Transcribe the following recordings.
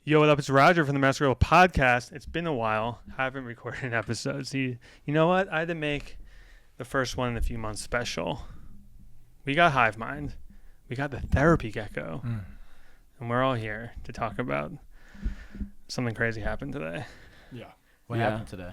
Yo, what up? It's Roger from the Master Girl Podcast. It's been a while. Haven't recorded an episode. So you know what? I had to make the first one in a few months special. We got Hivemind. We got the Therapy Gecko. And we're all here to talk about something crazy happened today. Yeah. What happened today?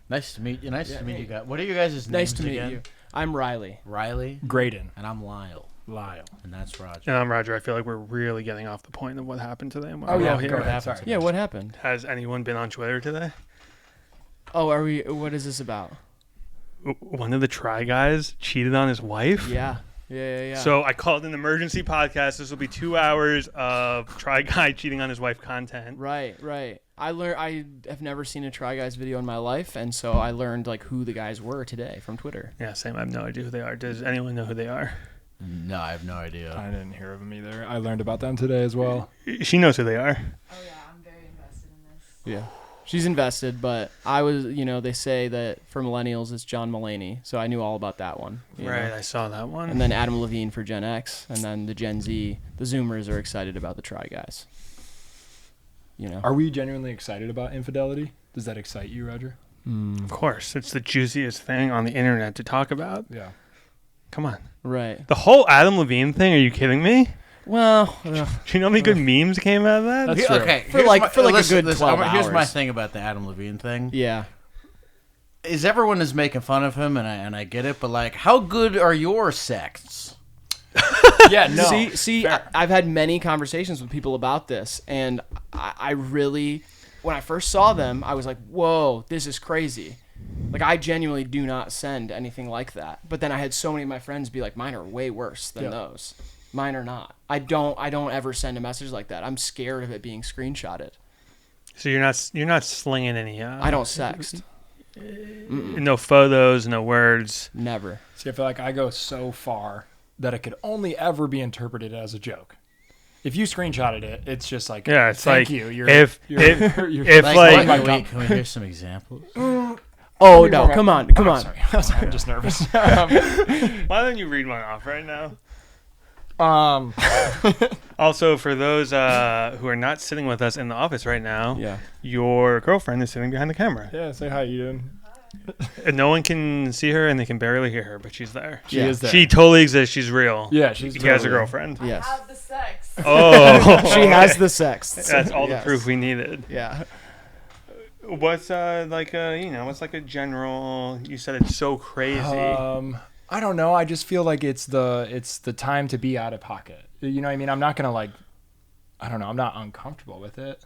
Nice to meet you. Nice to meet you guys. What are you guys' names Nice to meet again? you. I'm Riley. Riley. Graydon. And I'm Lyle. And that's Roger. And I'm Roger. I feel like we're really getting off the point of what happened today. And why Oh, we're yeah. all here. Go ahead. Sorry. Yeah, what happened? Has anyone been on Twitter today? Oh, are we? What is this about? One of the Try Guys cheated on his wife? Yeah. So I called an emergency podcast. This will be 2 hours of Try Guy cheating on his wife content. Right. I have never seen a Try Guys video in my life, and so I learned like who the guys were today from Twitter. Yeah, same. I have no idea who they are. Does anyone know who they are? No, I have no idea. I didn't hear of them either. I learned about them today as well. She knows who they are. Oh yeah, I'm very invested in this. Yeah. She's invested, but I was, they say that for millennials it's John Mulaney, so I knew all about that one. Right, know? I saw that one. And then Adam Levine for Gen X, and then the Gen Z, the Zoomers are excited about the Try Guys. Are we genuinely excited about infidelity? Does that excite you, Roger? Of course, it's the juiciest thing on the internet to talk about. Yeah. Come on. Right. The whole Adam Levine thing, are you kidding me? Well, Do you know how many good memes came out of that? That's true. Okay, For like a good 12 Here's my hours. thing about the Adam Levine thing. yeah. Is everyone is making fun of him, and I get it, but like, how good are your sects? Yeah, no. See, I've had many conversations with people about this, and I really, when I first saw them, I was like, whoa, this is crazy. Like, I genuinely do not send anything like that. But then I had so many of my friends be like, mine are way worse than those. Mine are not. I don't ever send a message like that. I'm scared of it being screenshotted. So you're not slinging any. I don't sext. No photos, no words. Never. See, I feel like I go so far that it could only ever be interpreted as a joke. If you screenshotted it, it's just like, Yeah, it's thank like you. if like Can we hear some examples? Oh, no, come on. Sorry. I'm just nervous. why don't you read one off right now? Also, for those who are not sitting with us in the office right now, Yeah. your girlfriend is sitting behind the camera. Yeah, say hi, you doing? And no one can see her and they can barely hear her, but she's there. She is there. She totally exists. She's real. Yeah, she's He has a totally- girlfriend. Yes. I have the sex. Oh, She has the sex. That's all the Yes. proof we needed. Yeah. What's what's like a general? You said it's so crazy. I don't know. I just feel like it's the time to be out of pocket. You know what I mean? I'm not gonna I'm not uncomfortable with it.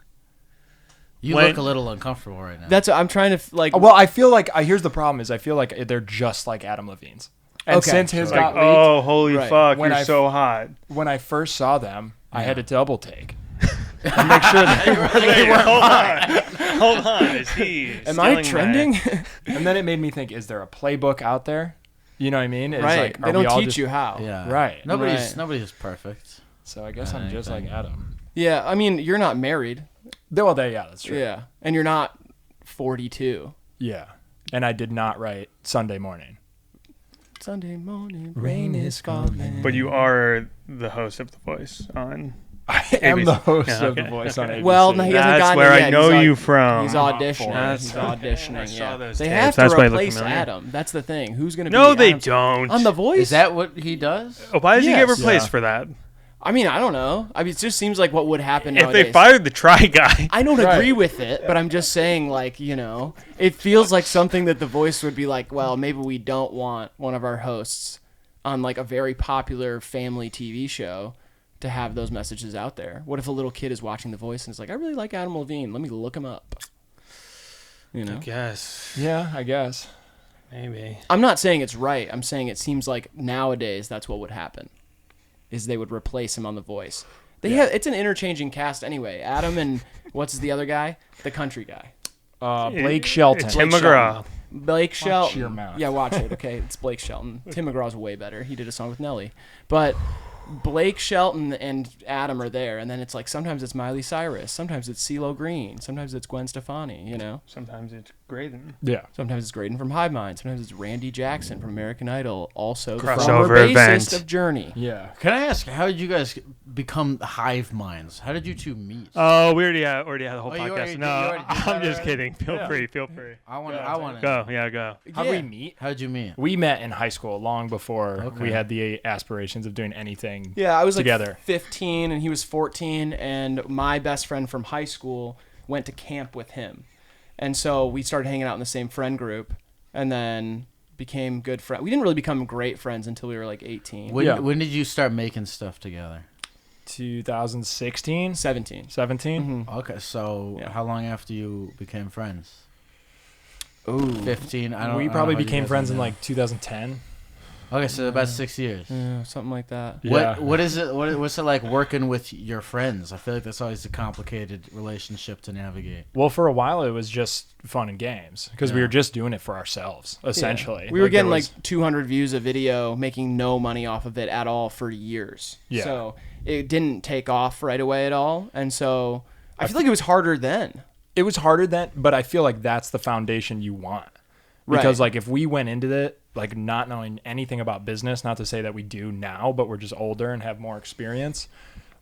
You When- look a little uncomfortable right now. That's what I'm trying to like. Well, I feel like here's the problem: is I feel like they're just like Adam Levine's. And Okay. since his like, got leaked, oh, holy Right. fuck, When you're I- so hot. when I first saw them, I had to double take and make sure that Wait, hold on. Is he? Am I stealing trending? my- And then it made me think: is there a playbook out there? You know what I mean? It's Right. like, They are don't we all teach just- you how. Yeah. Right. Nobody's perfect. So I guess I'm just like Anything. Adam. Yeah. I mean, you're not married. Well, that's true. Yeah. And you're not 42. Yeah. And I did not write Sunday morning. Sunday morning, rain is falling. But you are the host of The Voice on. I am the host Yeah, of The okay, Voice on ABC. Well, no, he hasn't That's gotten where it I yet. know He's you aud- from. He's auditioning. That's He's okay. I auditioning. saw Yeah. those They tapes. have That's to why I look replace familiar. Adam. That's the thing. Who's gonna be? No, they Adam? don't. On The Voice. Is that what he does? Oh, why does he get Yes. replaced Yeah. for that? I mean, I don't know. I mean, it just seems like what would happen If nowadays. they fired the Try Guy, I don't Right. agree with it, but I'm just saying, like, it feels like something that The Voice would be like, well, maybe we don't want one of our hosts on, like, a very popular family TV show to have those messages out there. What if a little kid is watching The Voice and is like, I really like Adam Levine. Let me look him up. I guess Yeah, I guess. maybe. I'm not saying it's right. I'm saying it seems like nowadays that's what would happen, is they would replace him on The Voice. It's an interchanging cast anyway. Adam and what's the other guy? The country guy. Blake Shelton. Tim Blake McGraw. Blake Shelton. your mouth. Yeah, watch it. Okay, it's Blake Shelton. Tim McGraw's way better. He did a song with Nelly, but Blake Shelton and Adam are there, and then it's like sometimes it's Miley Cyrus, sometimes it's CeeLo Green, sometimes it's Gwen Stefani. Sometimes it's Graydon. Yeah. Sometimes it's Graydon from Hivemind. Sometimes it's Randy Jackson from American Idol. Also, the Crossover former event. bassist of Journey. Yeah. Can I ask, how did you guys become hive minds? How did you two meet? Oh, we already had the whole Oh, you podcast. already No, did that I'm just already? kidding. Feel Yeah. free. Feel free. I want to Go. Yeah, go. How'd we meet? How did you meet? We met in high school long before Okay. we had the aspirations of doing anything. Yeah, I was together. like 15 and he was 14, and my best friend from high school went to camp with him. And so we started hanging out in the same friend group and then became good friends. We didn't really become great friends until we were like 18. When did you start making stuff together? 2016, 17. 17. Okay, so Yeah. how long after you became friends? Ooh. 15. I don't. We I don't probably know how you became guys friends in know. like 2010. Okay, so about 6 years. Yeah, something like that. Yeah. What is it? What's it like working with your friends? I feel like that's always a complicated relationship to navigate. Well, for a while it was just fun and games because we Yeah. were just doing it for ourselves, essentially. Yeah. We were getting there like 200 views a video, making no money off of it at all for years. Yeah. So it didn't take off right away at all. And so I feel like it was harder then. it was harder then, but I feel like that's the foundation you want. Because Right. like if we went into it like not knowing anything about business, not to say that we do now, but we're just older and have more experience.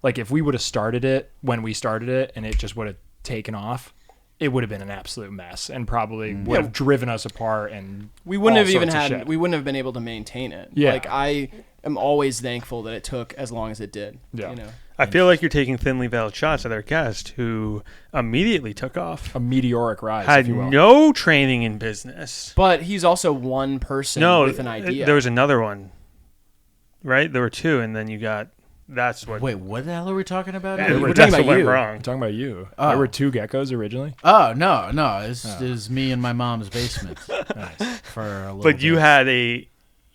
Like if we would have started it when we started it and it just would have taken off, it would have been an absolute mess and probably would have driven us apart, and We wouldn't all have even sorts of had shit. we wouldn't have been able to maintain it. Yeah. Like I am always thankful that it took as long as it did. Yeah. You know. I feel like you're taking thinly veiled shots at our guest who immediately took off. a meteoric rise, Had if you will. no training in business. But he's also one person No, with an idea. there was another one, right? There were two, and then you got. That's what. Wait, what the hell are we talking about? Yeah, here? we're that's talking what about went you. wrong. I'm talking about you. Oh. There were two geckos originally. Oh no, it was me in my mom's basement Nice. for a little. But you bit. had a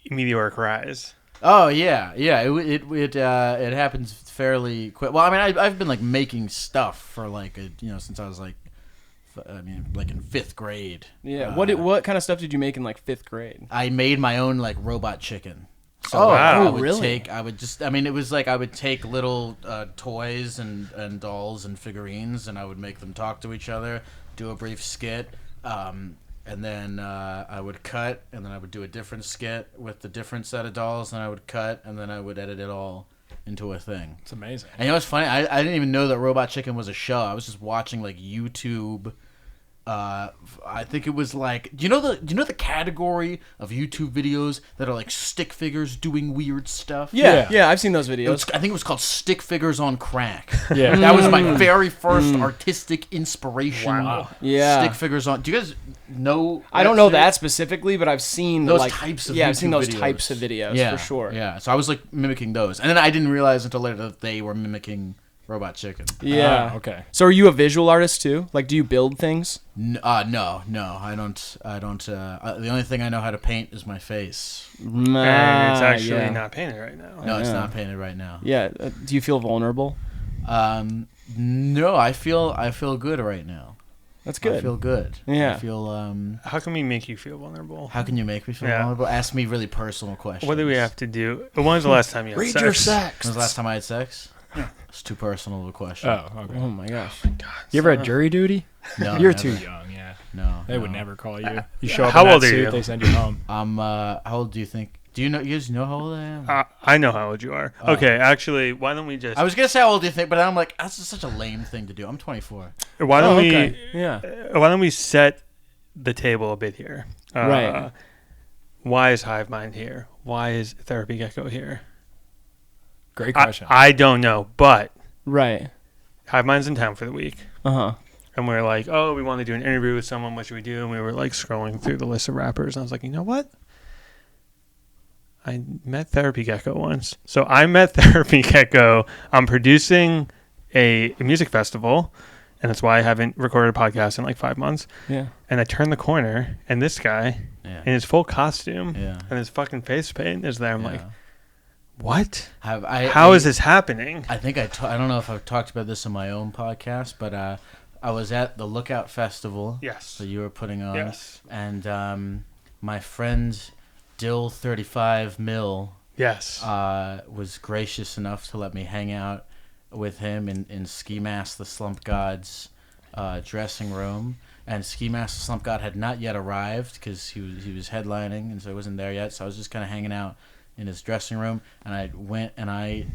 meteoric rise. Oh yeah. It happens fairly quick. Well, I mean, I've been like making stuff for like since I was like, like in 5th grade. Yeah. What kind of stuff did you make in like 5th grade? I made my own like robot chicken. So Oh, like, wow. I would Really? it was like I would take little toys and dolls and figurines, and I would make them talk to each other, do a brief skit, and then I would cut, and then I would do a different skit with the different set of dolls, and I would cut, and then I would edit it all into a thing. It's amazing. And you know what's funny? I didn't even know that Robot Chicken was a show. I was just watching like YouTube. I think it was like, do you know the category of YouTube videos that are like stick figures doing weird stuff? Yeah. I've seen those videos. I think it was called Stick Figures on Crack. Yeah. That was my very first artistic inspiration. Wow. Yeah. Stick Figures on. Do you guys know? I don't know that specifically, but I've seen Those like types of I've seen YouTube those videos. types of videos Yeah, for sure. Yeah, so I was like mimicking those, and then I didn't realize until later that they were mimicking Robot Chicken. Yeah. Ah, okay. So are you a visual artist too? Like, do you build things? No, I don't. The only thing I know how to paint is my face. And it's actually yeah. not painted right now. No, it's Yeah. not painted right now. Yeah. Do you feel vulnerable? No, I feel good right now. That's good. I feel good. Yeah. I feel. How can we make you feel vulnerable? How can you make me feel Yeah. vulnerable? Ask me really personal questions. What do we have to do? When was the last time you had Read sex? your sex. When was the last time I had sex? It's too personal of a question. Oh, okay. Oh my gosh. You ever had jury duty? No, You're never. too young. Yeah. No, They would no. never call you. You show up How in that old are suit, you? they send you home. How old do you think? Do you guys know how old I am? I know how old you are. Okay, actually, why don't we just? I was gonna say how old do you think, but then I'm like, that's just such a lame thing to do. I'm 24. Why don't okay. Yeah. Why don't we set the table a bit here? Right. Why is Hivemind here? Why is Therapy Gecko here? Great question. I don't know, but Right. Hivemind's in town for the week. Uh-huh. And we're like, oh, we want to do an interview with someone. What should we do? And we were like scrolling through the list of rappers. And I was like, you know what? I met Therapy Gecko once. So I met Therapy Gecko. I'm producing a music festival. And that's why I haven't recorded a podcast in like 5 months. Yeah. And I turn the corner, and this guy Yeah. in his full costume Yeah. and his fucking face paint is there. I'm like, Yeah. what? How is this happening? I think I don't know if I've talked about this in my own podcast, but I was at the Lookout Festival Yes. that you were putting on, Yes. and my friend Dill 35 Mill Yes. was gracious enough to let me hang out with him in Ski Mask, the Slump Gods, dressing room, and Ski Mask Slump God had not yet arrived because he was headlining, and so he wasn't there yet. So I was just kind of hanging out in his dressing room, and I went and I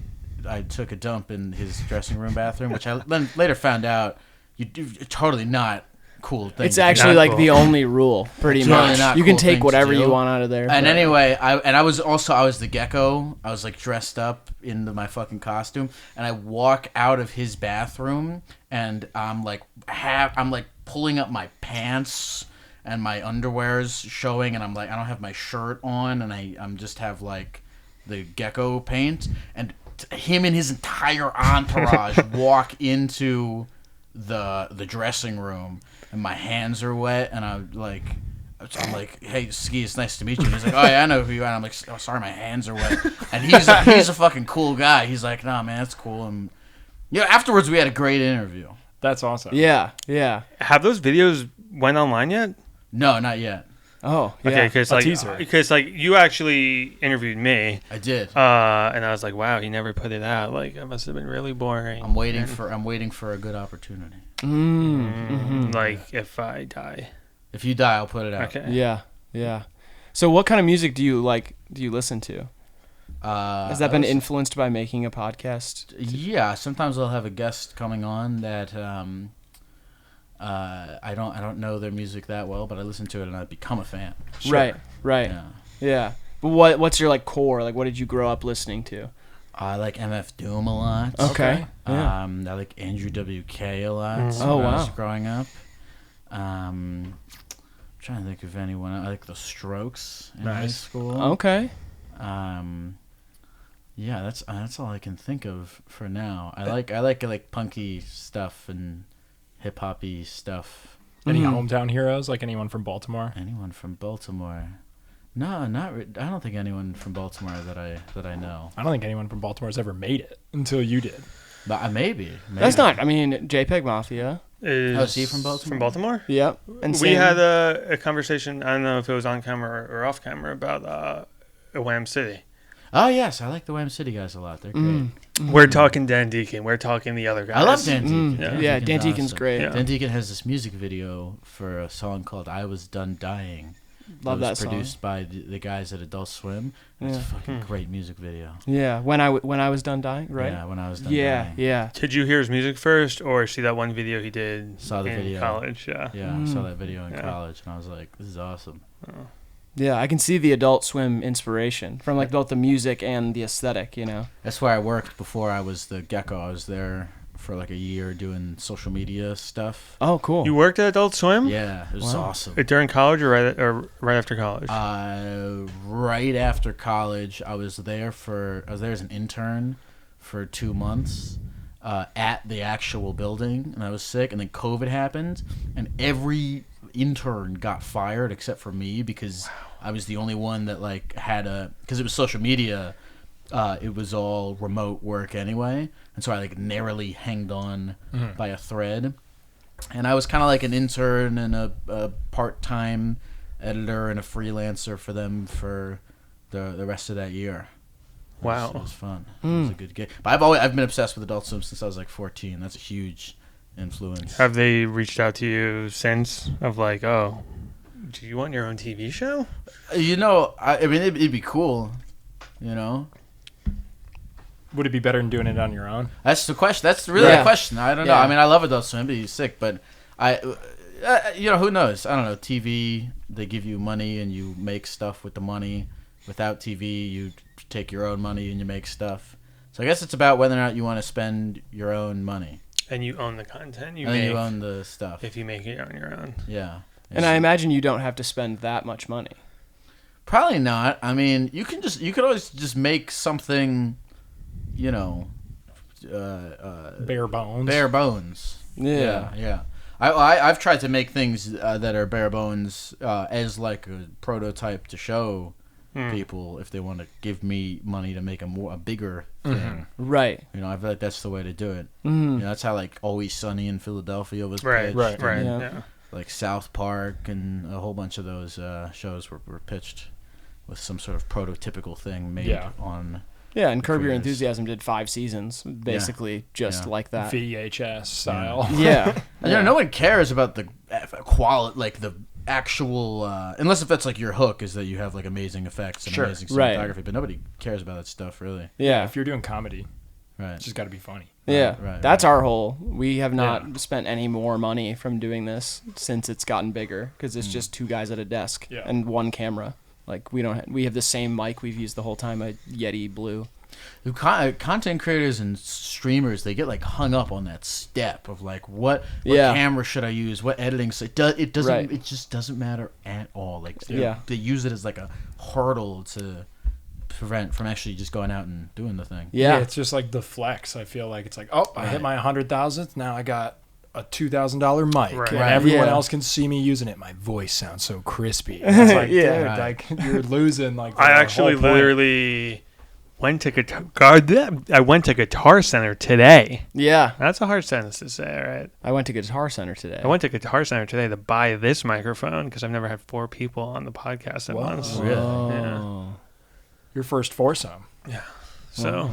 took a dump in his dressing room bathroom, which I then later found out totally not cool thing. It's actually like the only rule, pretty It's really much. not You can cool take thing to whatever do. you want out of there. And but- anyway, I was the Gekko. I was like dressed up in my fucking costume, and I walk out of his bathroom, and I'm like pulling up my pants, and my underwear's showing, and I'm like I don't have my shirt on, and I'm just have like the Gekko paint, and him and his entire entourage walk into the dressing room, and my hands are wet, and I'm like, hey, Ski, it's nice to meet you. And he's like, oh yeah, I know who you are. And I'm like, oh sorry, my hands are wet. And he's a fucking cool guy. He's like, nah, man, that's cool. And afterwards we had a great interview. That's awesome. Yeah. Have those videos went online yet? No, not yet. Oh, yeah. Okay, A teaser. because you actually interviewed me, I did. and I was like, wow, he never put it out. Like, it must have been really boring. I'm waiting for a good opportunity. Like if I die. If you die, I'll put it out. Okay. Yeah. So what kind of music do you listen to? Has that been influenced by making a podcast? Yeah, sometimes I'll have a guest coming on that I don't know their music that well, but I listen to it and I become a fan. Right. Yeah. Yeah. But what's your like core? Like what did you grow up listening to? I like MF Doom a lot. Okay. Yeah. I like Andrew WK a lot. Oh, when I was wow. growing up. I'm trying to think of anyone. I like the Strokes in high Nice. school. Okay. Yeah, that's all I can think of for now. I like punky stuff and hip hoppy stuff. Any Mhm. hometown heroes? Like anyone from Baltimore? Anyone from Baltimore? No, not. I don't think anyone from Baltimore that I know. I don't think anyone from Baltimore's ever made it until you did. But maybe. That's not. I mean, JPEG Mafia. Is he from Baltimore? From Baltimore? Yep. And We same- had a conversation, I don't know if it was on camera or off camera, about Wham City. Oh yes, I like the Wham City guys a lot. They're great. We're talking Dan Deacon. We're talking the other guys. I love Dan Deacon. Yeah. Dan Deacon's great. Yeah. Dan Deacon has this music video for a song called "I Was Done Dying." Love It that was song. produced by the guys at Adult Swim. It's Yeah. a fucking great music video. Yeah. When I was done dying, right? Yeah, when I was done Yeah. dying. Yeah. Did you hear his music first or see that one video he did Saw the in video. college? Yeah. Yeah, I saw that video in Yeah. college, and I was like, "This is awesome." Yeah. I can see the Adult Swim inspiration from like both the music and the aesthetic. You know. That's where I worked before I was the Gekko. I was there for like a year doing social media stuff. Oh, cool. You worked at Adult Swim? Yeah, it was Wow. awesome. During college or right after college? Right after college, I was there as an intern for 2 months at the actual building, and I was sick, and then COVID happened, and every intern got fired except for me because I was the only one that like because it was social media. It was all remote work anyway, and so I like narrowly hanged on by a thread. And I was kind of like an intern and a part-time editor and a freelancer for them for the rest of that year. Wow. It was fun. It was a good gig. But I've been obsessed with Adult Swim since I was like 14. That's a huge influence. Have they reached out to you since of like, oh, do you want your own TV show? You know, I mean, it'd be cool. You know, Would it be better than doing it on your own? that's the question. That's really Yeah. the question. I don't know. Yeah. I mean, I love Adult Swim, but he's sick. But who knows? I don't know. TV, they give you money and you make stuff with the money. Without TV, you take your own money and you make stuff. So I guess it's about whether or not you want to spend your own money. And you own the content you And then make you own the stuff. if you make it on your own. Yeah. And I imagine you don't have to spend that much money. Probably not. I mean, you could always just make something, you know, Bare bones. bare bones. Yeah. Yeah. I've tried to make things that are bare bones as like a prototype to show people if they want to give me money to make a bigger thing. Right. You know, I feel like that's the way to do it. Mhm. You know, that's how like Always Sunny in Philadelphia was Right, pitched. right, right. Yeah. Yeah. Like South Park and a whole bunch of those shows were pitched with some sort of prototypical thing made Yeah. on Yeah, and Curb Your years. Enthusiasm did 5 seasons, basically just Yeah. like that. VHS style. Yeah. And, you know, no one cares about the quality, like the actual, unless if that's like your hook is that you have like amazing effects and Sure. amazing Right. cinematography, but nobody cares about that stuff really. Yeah. If you're doing comedy, Right. it's just got to be funny. Yeah. right, That's right. our whole. We have not Yeah. spent any more money from doing this since it's gotten bigger because it's just 2 guys at a desk Yeah. and 1 camera. Like we don't. We have the same mic we've used the whole time, a Yeti Blue. Content creators and streamers, they get like hung up on that step of like what Yeah. camera should I use, what editing. So it doesn't. Right. It just doesn't matter at all. Like Yeah. they use it as like a hurdle to prevent from actually just going out and doing the thing. Yeah. It's just like the flex. I feel like it's like, oh, I hit my 100,000th. Now I got a $2,000 mic, Right. and Right. everyone Yeah. else can see me using it. My voice sounds so crispy. And it's like, Yeah. dude, Right. like you're losing. Like I the actually whole point. literally went to Guitar Center today. Yeah. That's a hard sentence to say, right? I went to Guitar Center today. I went to Guitar Center today to buy this microphone because I've never had 4 people on the podcast at Whoa. once. Really? Oh. your first foursome. So,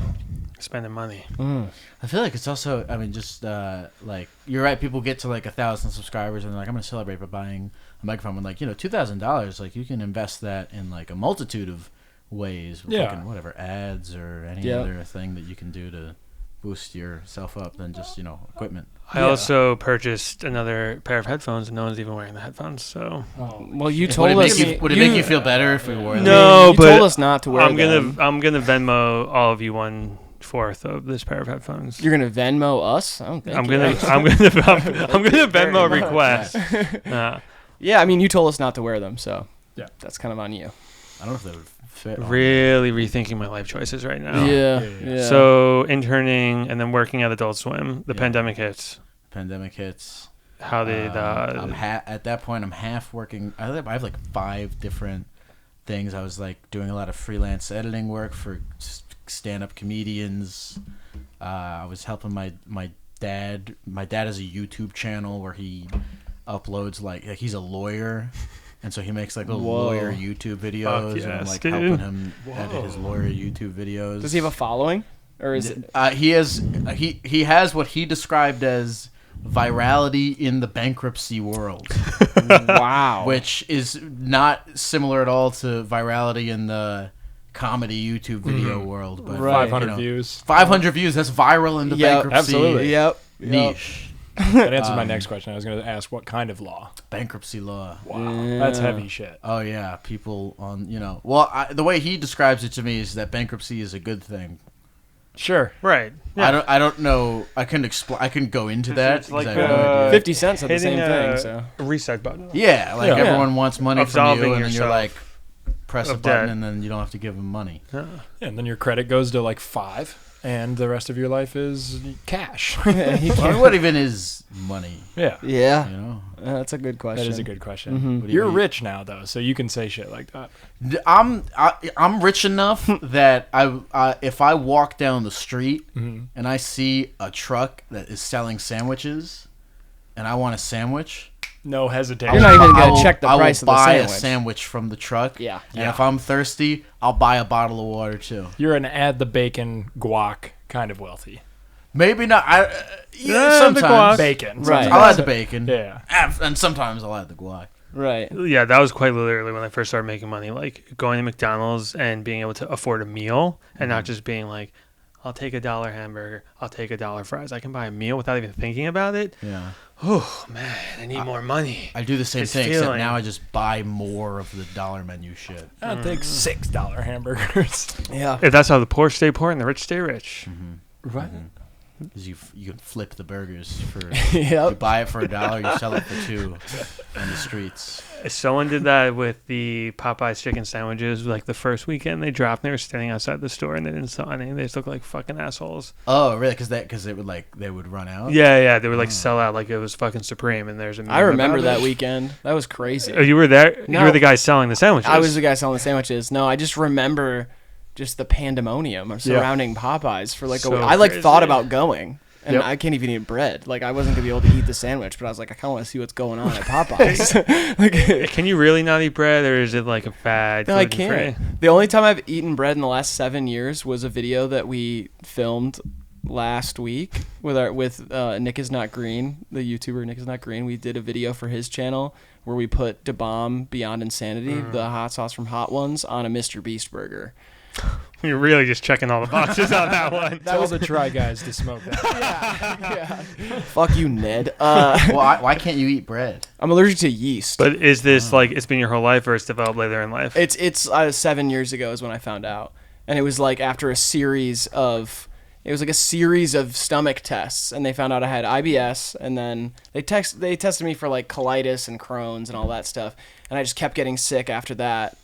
spending money. I feel like it's also, I mean, just like you're right. People get to like 1,000 subscribers and they're like, I'm gonna celebrate by buying a microphone. When like, you know, $2,000, like you can invest that in like a multitude of ways. With Yeah. fucking whatever ads or any Yep. other thing that you can do to boost yourself up than just, you know, equipment. I also purchased another pair of headphones, and no one's even wearing the headphones. So Well, you Would told it us. would it make you feel better if we wore them? No, you but told us not to wear I'm them. gonna Venmo all of you 1/4 of this pair of headphones. You're gonna Venmo us? I don't think. I'm you gonna are. I'm gonna Venmo Very request. Yeah, I mean, you told us not to wear them, so Yeah. that's kind of on you. I don't know if they would fit. on Really rethinking my life choices right now. Yeah. So interning and then working at Adult Swim. The Yeah. pandemic hits. Pandemic hits. How did At that point, I'm half working. I have like 5 different things. I was like doing a lot of freelance editing work for stand-up comedians. I was helping my dad. My dad has a YouTube channel where he uploads like he's a lawyer, and so he makes like little Whoa. lawyer YouTube videos. Fuck And I'm yes, like dude. helping him edit his lawyer YouTube videos. Does he have a following, or is it? He has what he described as virality in the bankruptcy world, Wow. which is not similar at all to virality in the comedy YouTube video world. But Right. 500 views. 500 views, that's viral in the Yep, bankruptcy absolutely. Yep. niche. That answers my next question. I was going to ask what kind of law. Bankruptcy law. Wow, that's heavy shit. Oh yeah, people on Well, the way he describes it to me is that bankruptcy is a good thing. Sure. right? Yeah. I don't know. I couldn't explain. I couldn't go into that. It's like, 'cause I have no idea. 50 cents said the hitting same a thing. So reset button. Yeah, like Yeah. everyone wants money from you, Absolving and then you're yourself like, press a of button, debt. and then you don't have to give them money. Yeah, and then your credit goes to like 5, and the rest of your life is cash. Well, what even is money? Yeah. yeah, You know, that's a good question. That is a good question. Mhm. What do you You're mean? rich now, though, so you can say shit like that. I'm rich enough that if I walk down the street Mhm. and I see a truck that is selling sandwiches, and I want a sandwich, No hesitation. You're not even I gonna will- check the I will price of the buy sandwich. a sandwich from the truck. Yeah. And if I'm thirsty, I'll buy a bottle of water too. You're an add the bacon guac kind of wealthy. Maybe not. Yeah, the Sometimes guac. Bacon. Right. I'll add the bacon. Yeah. And sometimes I'll add the guac. Right. Yeah, that was quite literally when I first started making money. Like going to McDonald's and being able to afford a meal and not just being like, I'll take $1 hamburger, I'll take $1 fries. I can buy a meal without even thinking about it. Yeah. Oh man, I need more money. I do the same It's thing, except feeling. now I just buy more of the dollar menu shit. I'll take $6 hamburgers. Yeah. If that's how the poor stay poor and the rich stay rich. Right. Because you can flip the burgers for Yep. you buy it for $1, you sell it for $2 on the streets. Someone did that with the Popeyes chicken sandwiches. Like the first weekend they dropped, and they were standing outside the store and they didn't sell any. They just looked like fucking assholes. Oh, really? Because it would they would run out. Yeah, they would like sell out like it was fucking Supreme. And there's a meme I remember about that it. weekend. That was crazy. Oh, you were there. You No. were the guy selling the sandwiches. I was the guy selling the sandwiches. No, I just remember just the pandemonium surrounding Popeyes for like a So week. I like thought crazy. about going. And Yep. I can't even eat bread. Like, I wasn't going to be able to eat the sandwich, but I was like, I kind of want to see what's going on at Popeyes. like, Can you really not eat bread, or is it like a fad? no, I gluten-free? can't. The only time I've eaten bread in the last 7 years was a video that we filmed last week with Nick is Not Green, the YouTuber Nick is Not Green. We did a video for his channel where we put Da Bomb Beyond Insanity, the hot sauce from Hot Ones, on a Mr. Beast burger. You're really just checking all the boxes on that one. Tell the Try Guys to smoke that. Yeah. Fuck you, Ned. Why can't you eat bread? I'm allergic to yeast. But is this like it's been your whole life, or it's developed later in life? It's 7 years ago is when I found out, and it was like after a series of stomach tests, and they found out I had IBS, and then they tested me for like colitis and Crohn's and all that stuff, and I just kept getting sick after that,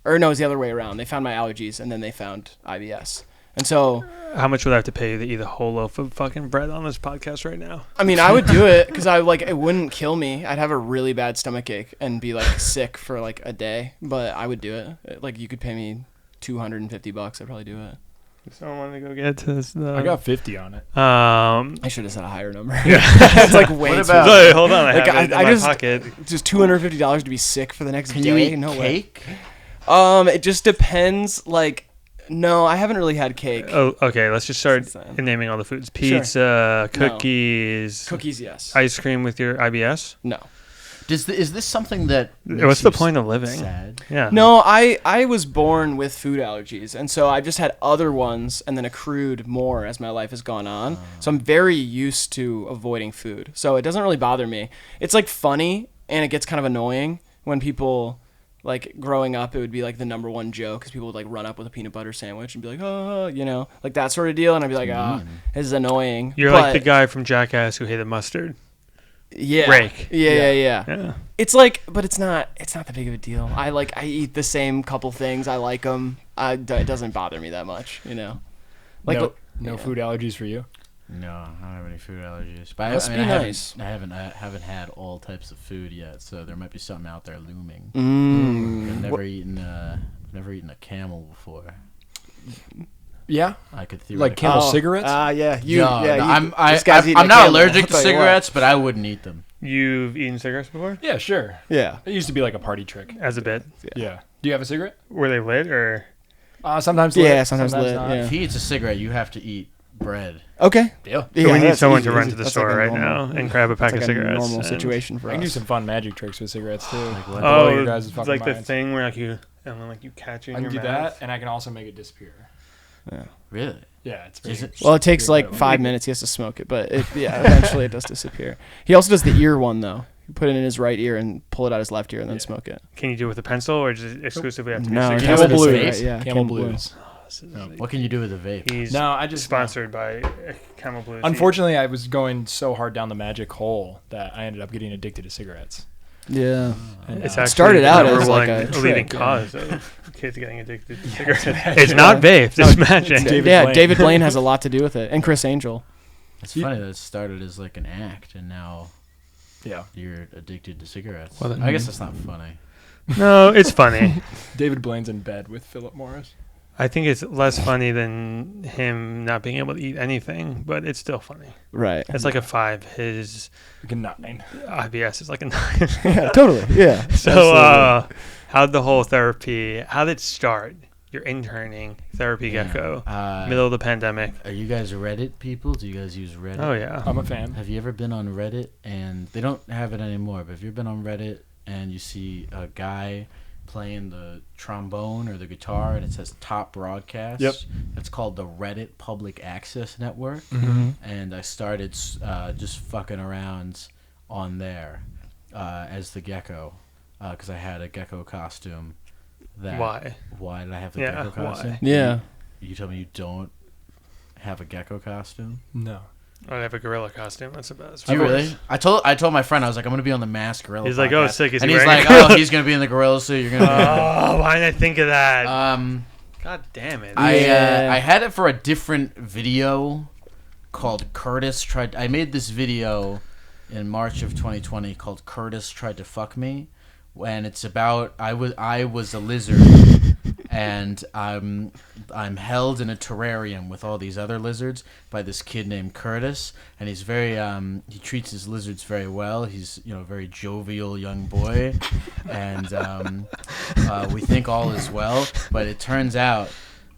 or no, it was the other way around. They found my allergies, and then they found IBS, and so How much would I have to pay you to eat a whole loaf of fucking bread on this podcast right now? I mean, I would do it because it wouldn't kill me. I'd have a really bad stomachache and be like sick for like a day, but I would do it. Like, you could pay me $250, I'd probably do it. Someone want to go get to this? I got 50 on it. I should have said a higher number. It's like way What too about- Wait, hold on, I Like, have it in I my just- pocket. just $250 to be sick for the next Can day. you eat No way. cake? It just depends. Like, no, I haven't really had cake. Oh, okay. Let's just start Since then. naming all the foods: pizza, No. cookies, Cookies, yes. ice cream with your IBS. No. Is this something that? What's the point of living? Sad. Yeah. No, I was born with food allergies, and so I've just had other ones and then accrued more as my life has gone on. So I'm very used to avoiding food. So it doesn't really bother me. It's like funny, and it gets kind of annoying when people, like, growing up, it would be like the number one joke because people would like run up with a peanut butter sandwich and be like, oh, like that sort of deal. And I'd be like, this is annoying. You're But like the guy from Jackass who hated mustard. yeah. Rake. Yeah. Yeah. It's like, but it's not that big of a deal. I eat the same couple things. I like them. It doesn't bother me that much, Like, No food allergies for you? No, I don't have any food allergies. But Must be nice. I haven't had all types of food yet, so there might be something out there looming. I've never eaten a camel before. Yeah. I could theoretically. Like Camel cigarettes? Yeah. I'm not allergic to cigarettes, but I wouldn't eat them. You've eaten cigarettes before Yeah, sure. Yeah. It used to be like a party trick. as a bit. Yeah. Do you have a cigarette? Were they lit or? Sometimes Yeah, lit, sometimes lit, not. yeah. If he eats a cigarette, you have to eat bread. Okay. Deal. So we need that's someone easy, to run easy. to the That's store like a right normal- now and grab a pack It's of like a cigarettes. normal and- situation for I can do us. some fun magic tricks with cigarettes too. Like what? Blow Oh, your guys' it's fucking like the minds. thing where like you catch it in I can your do mouth. that, and I can also make it disappear. Really? Yeah, it's Is pretty- it? Well, it takes like pretty 5 minutes. He has to smoke it, but eventually it does disappear. He also does the ear one though. You put it in his right ear and pull it out his left ear and then smoke it. Can you do it with a pencil or just exclusively have to be No, a it cigarette? has to Camel be Blues. cigarette, yeah, Camel Blues. What can you do with a vape? He's No, I just sponsored by Camel Blues. Unfortunately, I was going so hard down the magic hole that I ended up getting addicted to cigarettes. Yeah. And, It's uh, actually started the out number as like one a leading trick, yeah. cause of kids getting addicted to cigarettes. It's not vape. It's magic. David Blaine has a lot to do with it, and Chris Angel. It's funny that it started as like an act, and now yeah. you're addicted to cigarettes. Well, I guess that's not funny. No, it's funny. David Blaine's in bed with Philip Morris. I think it's less funny than him not being able to eat anything, but it's still funny. Right. It's like a 5. His Like a 9. IBS is like a 9. Yeah, totally. Yeah. So, how'd the whole therapy? How did it start? You're interning, Therapy Gecko, middle of the pandemic. Are you guys Reddit people? Do you guys use Reddit? Oh yeah. I'm a fan. Have you ever been on Reddit? And they don't have it anymore, but if you've been on Reddit and you see a guy playing the trombone or the guitar and it says top broadcast, Yep. it's called the Reddit Public Access Network. And I started just fucking around on there as the gecko because I had a gecko costume. Why? Why did I have the Yeah, gecko costume? why? Yeah. You tell me you don't have a gecko costume? No. I have a gorilla costume. That's the best. Do you really? I told my friend, I was like, I'm gonna be on the Masked Gorilla. He's like, oh, podcast. sick. Is and he he's wearing like, a gorilla? oh, he's gonna be in the gorilla suit. You're gonna. Oh, why did I think of that? God damn it. I Yeah. had it for a different video called Curtis tried. I made this video in March of 2020 called Curtis Tried to Fuck Me, when it's about I was a lizard and I'm held in a terrarium with all these other lizards by this kid named Curtis, and he's very he treats his lizards very well. He's a very jovial young boy, and we think all is well, but it turns out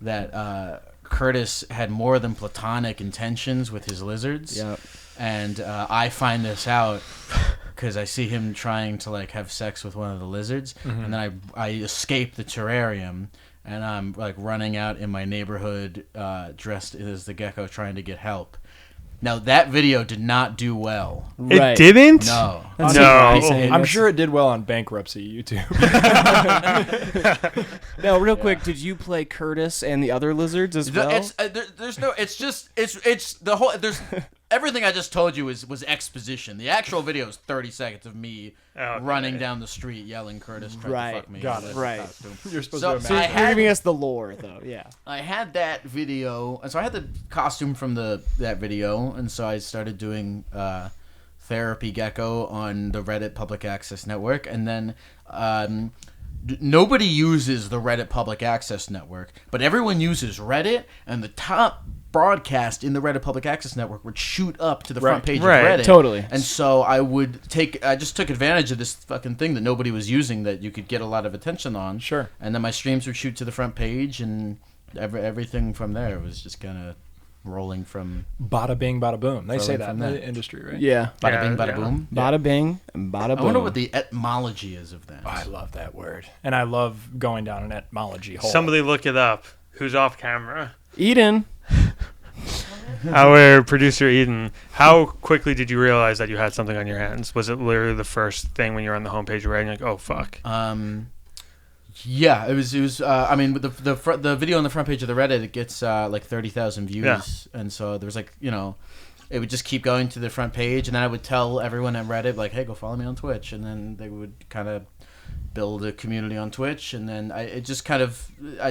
that Curtis had more than platonic intentions with his lizards. Yep. And I find this out because I see him trying to have sex with one of the lizards, and then I escape the terrarium, and I'm running out in my neighborhood dressed as the gecko trying to get help. Now that video did not do well. It didn't? No. That's No. surprising. I'm sure it did well on bankruptcy YouTube. No, real quick, did you play Curtis and the other lizards as well? It's the whole everything I just told you was exposition. The actual video is 30 seconds of me running down the street yelling Curtis tried to fuck me. Got it. Right. You're supposed So- to so imagine. You're giving us the lore, though. Yeah. I had that video, and so I had the costume from that video, and so I started doing Therapy Gecko on the Reddit Public Access Network, and then nobody uses the Reddit Public Access Network, but everyone uses Reddit, and the top broadcast in the Reddit Public Access Network would shoot up to the front page of Reddit. Totally. And so I just took advantage of this fucking thing that nobody was using that you could get a lot of attention on. Sure. And then my streams would shoot to the front page, and everything from there was just kind of rolling from Bada bing, bada boom. They say Rolling that in from the that. industry, right? Yeah. bada bing, bada Yeah. boom. Bada bing and bada boom. I wonder what the etymology is of that. Oh, I love that word. And I love going down an etymology hole. Somebody look it up. Who's off camera? Eden. Our producer Eden. How quickly did you realize that you had something on your hands? Was it literally the first thing when you were on the homepage of Reddit? And you're like, oh fuck. Yeah, it was. I mean, the video on the front page of the Reddit, it gets 30,000 views, Yeah. and so there was it would just keep going to the front page, and then I would tell everyone at Reddit hey, go follow me on Twitch, and then they would kind of build a community on Twitch, and then I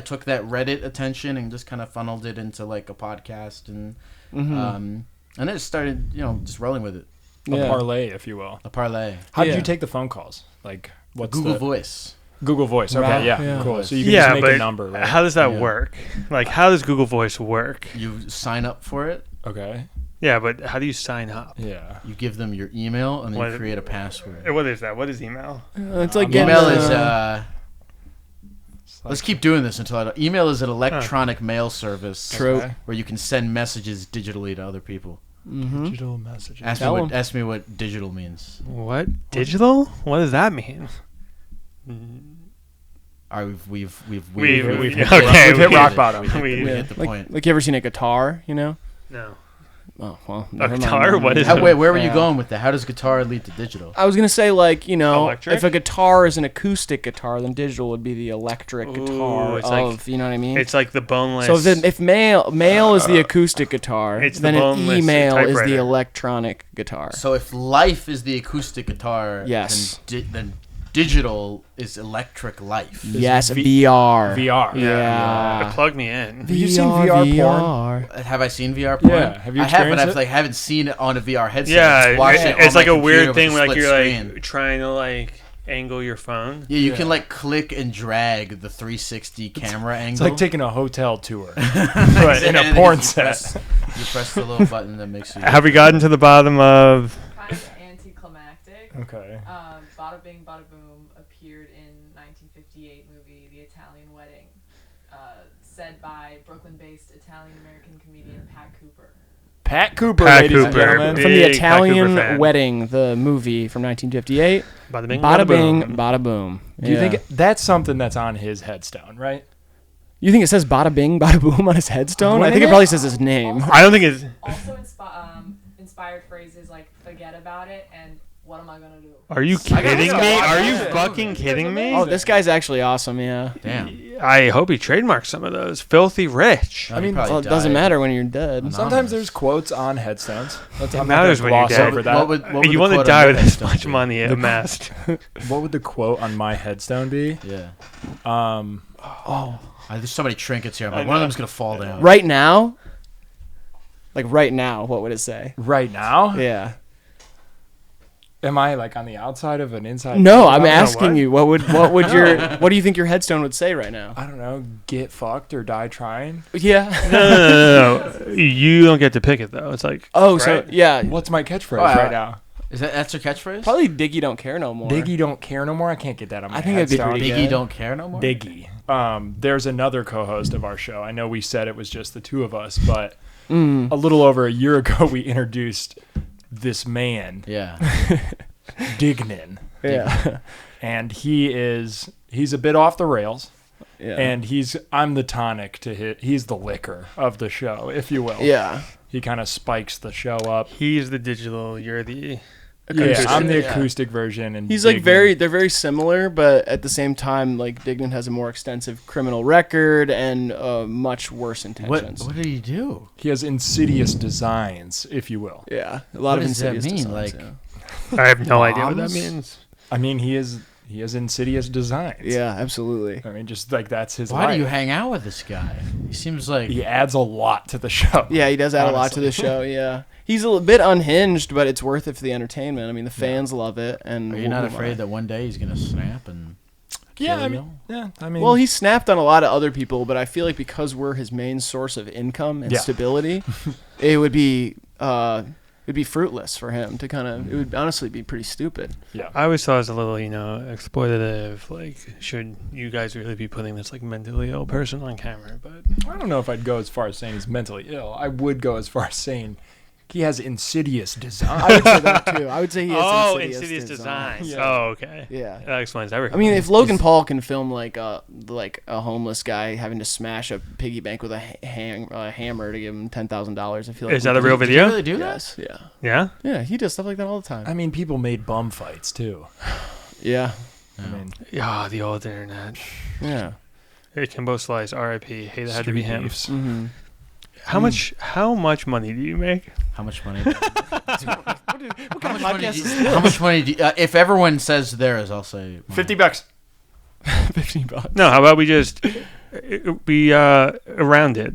took that Reddit attention and just kind of funneled it into a podcast, and and it started just rolling with it, A parlay, if you will. a parlay, How did Yeah. you take the phone calls? What's Google the Voice. Google Voice? Okay, Right. yeah, Yeah. cool. So you can Yeah, just make but a number, right? how does that Yeah. work? How does Google Voice work? You sign up for it. Okay. Yeah, but how do you sign up? Yeah. You give them your email, and then What- you create a password. What is that? What is email? It's like getting Email a- is let's keep doing this until email is an electronic mail service. True. Okay. Where you can send messages digitally to other people. Digital messages. Ask me what digital means. What? Digital? What does that mean? We've we've hit rock bottom. We We- hit the point. Like you ever seen a guitar? No. Oh well. A never mind. guitar? What is Wait, it? where were you Yeah. going with that? How does guitar lead to digital? I was gonna say Electric? if a guitar is an acoustic guitar, then digital would be the electric guitar it's of like- you know what I mean. It's like the boneless. So then, if mail is the acoustic guitar, it's the then an boneless email is the typewriter. electronic guitar. So if life is the acoustic guitar, Yes. then digital is electric life. Yes, VR. VR. Yeah. Plug me in. Have you seen VR porn? Have I seen VR porn? Yeah. Have you I have, but experienced I haven't seen it on a VR headset. Yeah, I've watched it on it's my like a weird computer thing. with a Like you're split screen. trying to angle your phone. Yeah, you can click and drag the 360 camera It's angle. like taking a hotel tour, but in a And porn you set. You press the little button that makes you. Have we gotten to the bottom of? Kind of anticlimactic. Okay. Bada Bing Bada Boom appeared in 1958 movie The Italian Wedding, said by Brooklyn-based Italian-American comedian Pat Cooper. Pat Cooper, Pat ladies and Cooper. gentlemen. Big From the Pat Cooper Italian fan. Wedding, the movie from 1958. Bada bing, Bada bing, boom. bada boom. Do you Yeah. think that's something that's on his headstone, right? You think it says bada bing, bada boom on his headstone? I think it Wouldn't probably it? says his name. I don't think it's. Also inspired phrases like "forget about it" and "what am I gonna do?" Are you I gotta kidding go me? watch Are you it. fucking kidding me? Oh, this guy's actually awesome. Yeah. Damn. I hope he trademarks some of those. Filthy rich. I mean, Well, it doesn't matter when you're dead. Sometimes there's quotes on headstones. I'm not matters gonna when you're gloss dead. over that. What would you the want to quote die on with that this headstone much be? money amassed. What would the quote on my headstone be? Yeah. Oh. There's so many trinkets here. I'm I like, one of know. them's gonna fall down. Right now? Like right now, what would it say? Right now? Yeah. Am I like on the outside of an inside? No, I'm joke? asking what? you. What would your what do you think your headstone would say right now? I don't know. Get fucked or die trying. Yeah. No. You don't get to pick it though. It's like Oh, so right? yeah. What's my catchphrase Oh, right now? That's your catchphrase? Probably Diggy don't care no more. Diggy don't care no more. I can't get that on my I think it'd be headstone. pretty Diggy good. don't care no more? Diggy. There's another co-host of our show. I know we said it was just the two of us, but Mm. a little over a year ago we introduced this man, Yeah. Dignan, Yeah. and he's a bit off the rails, Yeah. and I'm the tonic to he's the liquor of the show, if you will. yeah. He kind of spikes the show up. he's the digital. You're the. Yeah, I'm the Yeah. acoustic version, and He's like Dignan- they're very similar, but at the same time, like Dignan has a more extensive criminal record and much worse intentions. What do you do? He has insidious designs, if you will. Yeah, a lot What of does that insidious mean? designs, Like- yeah. I have no idea what that Bombs? means. I mean, he has insidious designs. Yeah, absolutely. I mean, just like that's his Why life. do you hang out with this guy? He seems like He adds a lot to the show. Yeah, he does add a lot to the show. Yeah, he's a little bit unhinged, but it's worth it for the entertainment. I mean, the fans love it, and Are you not afraid that one day he's gonna snap and Yeah, kill I you? mean, yeah, I mean, Well, he snapped on a lot of other people, but I feel like because we're his main source of income and Yeah. stability, it would be fruitless for him to kind of. It would honestly be pretty stupid. yeah. I always thought it was a little, exploitative. Like, should you guys really be putting this like mentally ill person on camera? But I don't know if I'd go as far as saying he's mentally ill. I would go as far as saying he has insidious design. I would say that too. I would say he has insidious designs. Yeah. Oh, okay. Yeah. That explains everything. I mean, if Logan Paul can film like a homeless guy having to smash a piggy bank with a hammer to give him $10,000, I feel like is that a we real could- Did you video? really do that? Yes. Yeah. Yeah. Yeah. He does stuff like that all the time. I mean, people made bum fights too. Yeah. I mean, Yeah, the old internet. Yeah. Hey, Kimbo Slice, R.I.P. Hey, that had to street be him. beefs. Mm-hmm. How much money do you make? How much money? What kind of podcast is this? How much money? If everyone says theirs, I'll say mine. $50. $15. No, how about we just around it?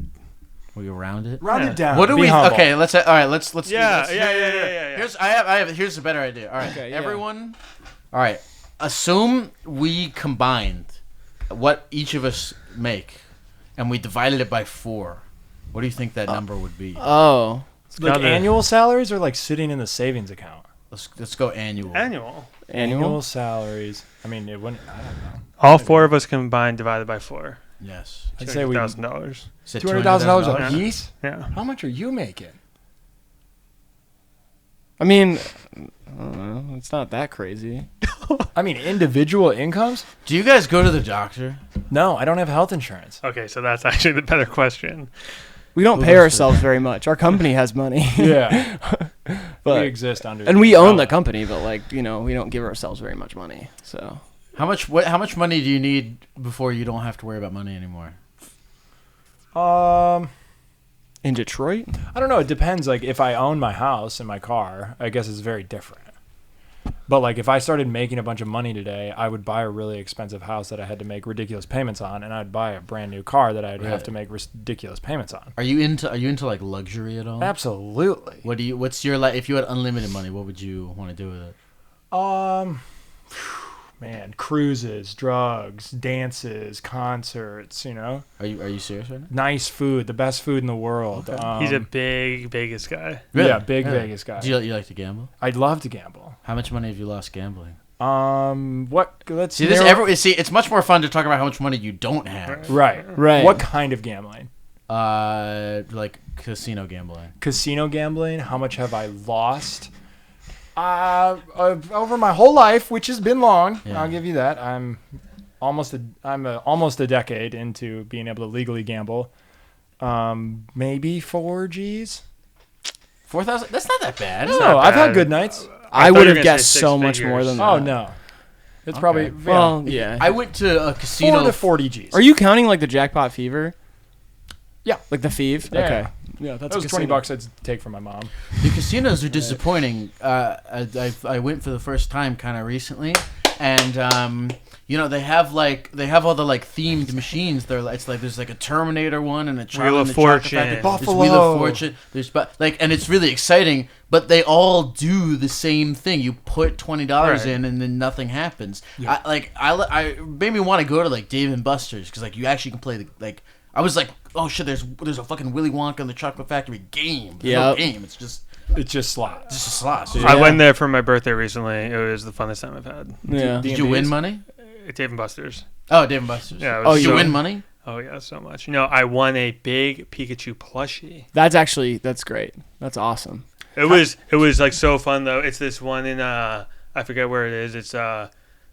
We around it. Round Yeah. it down. What do Be we? humble. Okay, let's. All right, let's. Yeah, do this. yeah. Here's I have. Here's a better idea. All right, Okay, yeah. everyone. All right, assume we combined what each of us make, and we divided it by 4. What do you think that number would be? Oh. Like Gotta- annual salaries or like sitting in the savings account? Let's go annual. Annual. Annual? salaries. I mean, it wouldn't. I don't know. All 4 of us combined divided by 4. Yes. I'd say we $200,000. Said $200,000 a $200,000. piece. Yeah. How much are you making? I mean, I don't know. It's not that crazy. I mean, individual incomes? Do you guys go to the doctor? No, I don't have health insurance. Okay, so that's actually the better question. We don't Who pay goes to ourselves very much. Our company has money. Yeah, But we exist under. and we own the umbrella. company, but we don't give ourselves very much money. So How much money do you need before you don't have to worry about money anymore? in Detroit, I don't know. It depends. Like, if I own my house and my car, I guess it's very different. But like, if I started making a bunch of money today, I would buy a really expensive house that I had to make ridiculous payments on, and I'd buy a brand new car that I'd have Right. to make ridiculous payments on. Are you into like luxury at all? Absolutely. What's your like? If you had unlimited money, what would you want to do with it? Man, cruises, drugs, dances, concerts. You know, Are you serious right now? nice food, the best food in the world. Okay. He's a big Vegas guy. Yeah, big Really? Vegas guy. Do you like to gamble? I'd love to gamble. How much money have you lost gambling? What? Let's See, narrow- it's much more fun to talk about how much money you don't have. Right. Right. What kind of gambling? Like casino gambling. Casino gambling. How much have I lost? Over my whole life, which has been long. Yeah. I'll give you that. I'm almost a decade into being able to legally gamble. Maybe 4 G's. 4,000. That's not that bad. No, not I've had bad. good nights. I thought would you were have gonna guessed say so 6 much more figures. than that. Oh no, it's probably Well, yeah. I went to a 4 casino. to 40 G's. Are you counting like the jackpot fever? Yeah. Like the fever? Yeah. Okay. Yeah, That was $20 I'd take from my mom. The casinos are disappointing. I went for the first time kind of recently, and you know, they have all the like themed machines. It's like there's like a Terminator one and a Charlie Wheel and of the Chocolate Fortune. Factory. Buffalo. There's Wheel of Fortune. There's and it's really exciting. But they all do the same thing. You put $20 in, and then nothing happens. Yeah. I made me want to go to like Dave and Buster's because like you actually can play I was like, oh shit, there's a fucking Willy Wonka and the Chocolate Factory game. There's no game. It's just slots. just a slot. So I went there for my birthday recently. It was the funnest time I've had. Yeah. Did you win money? Dave and Buster's. Oh, Dave and Buster's. Yeah. Did you win money? Oh yeah, so much. You know, I won a big Pikachu plushie. That's great. That's awesome. It was like so fun though. It's this one in I forget where it is. It's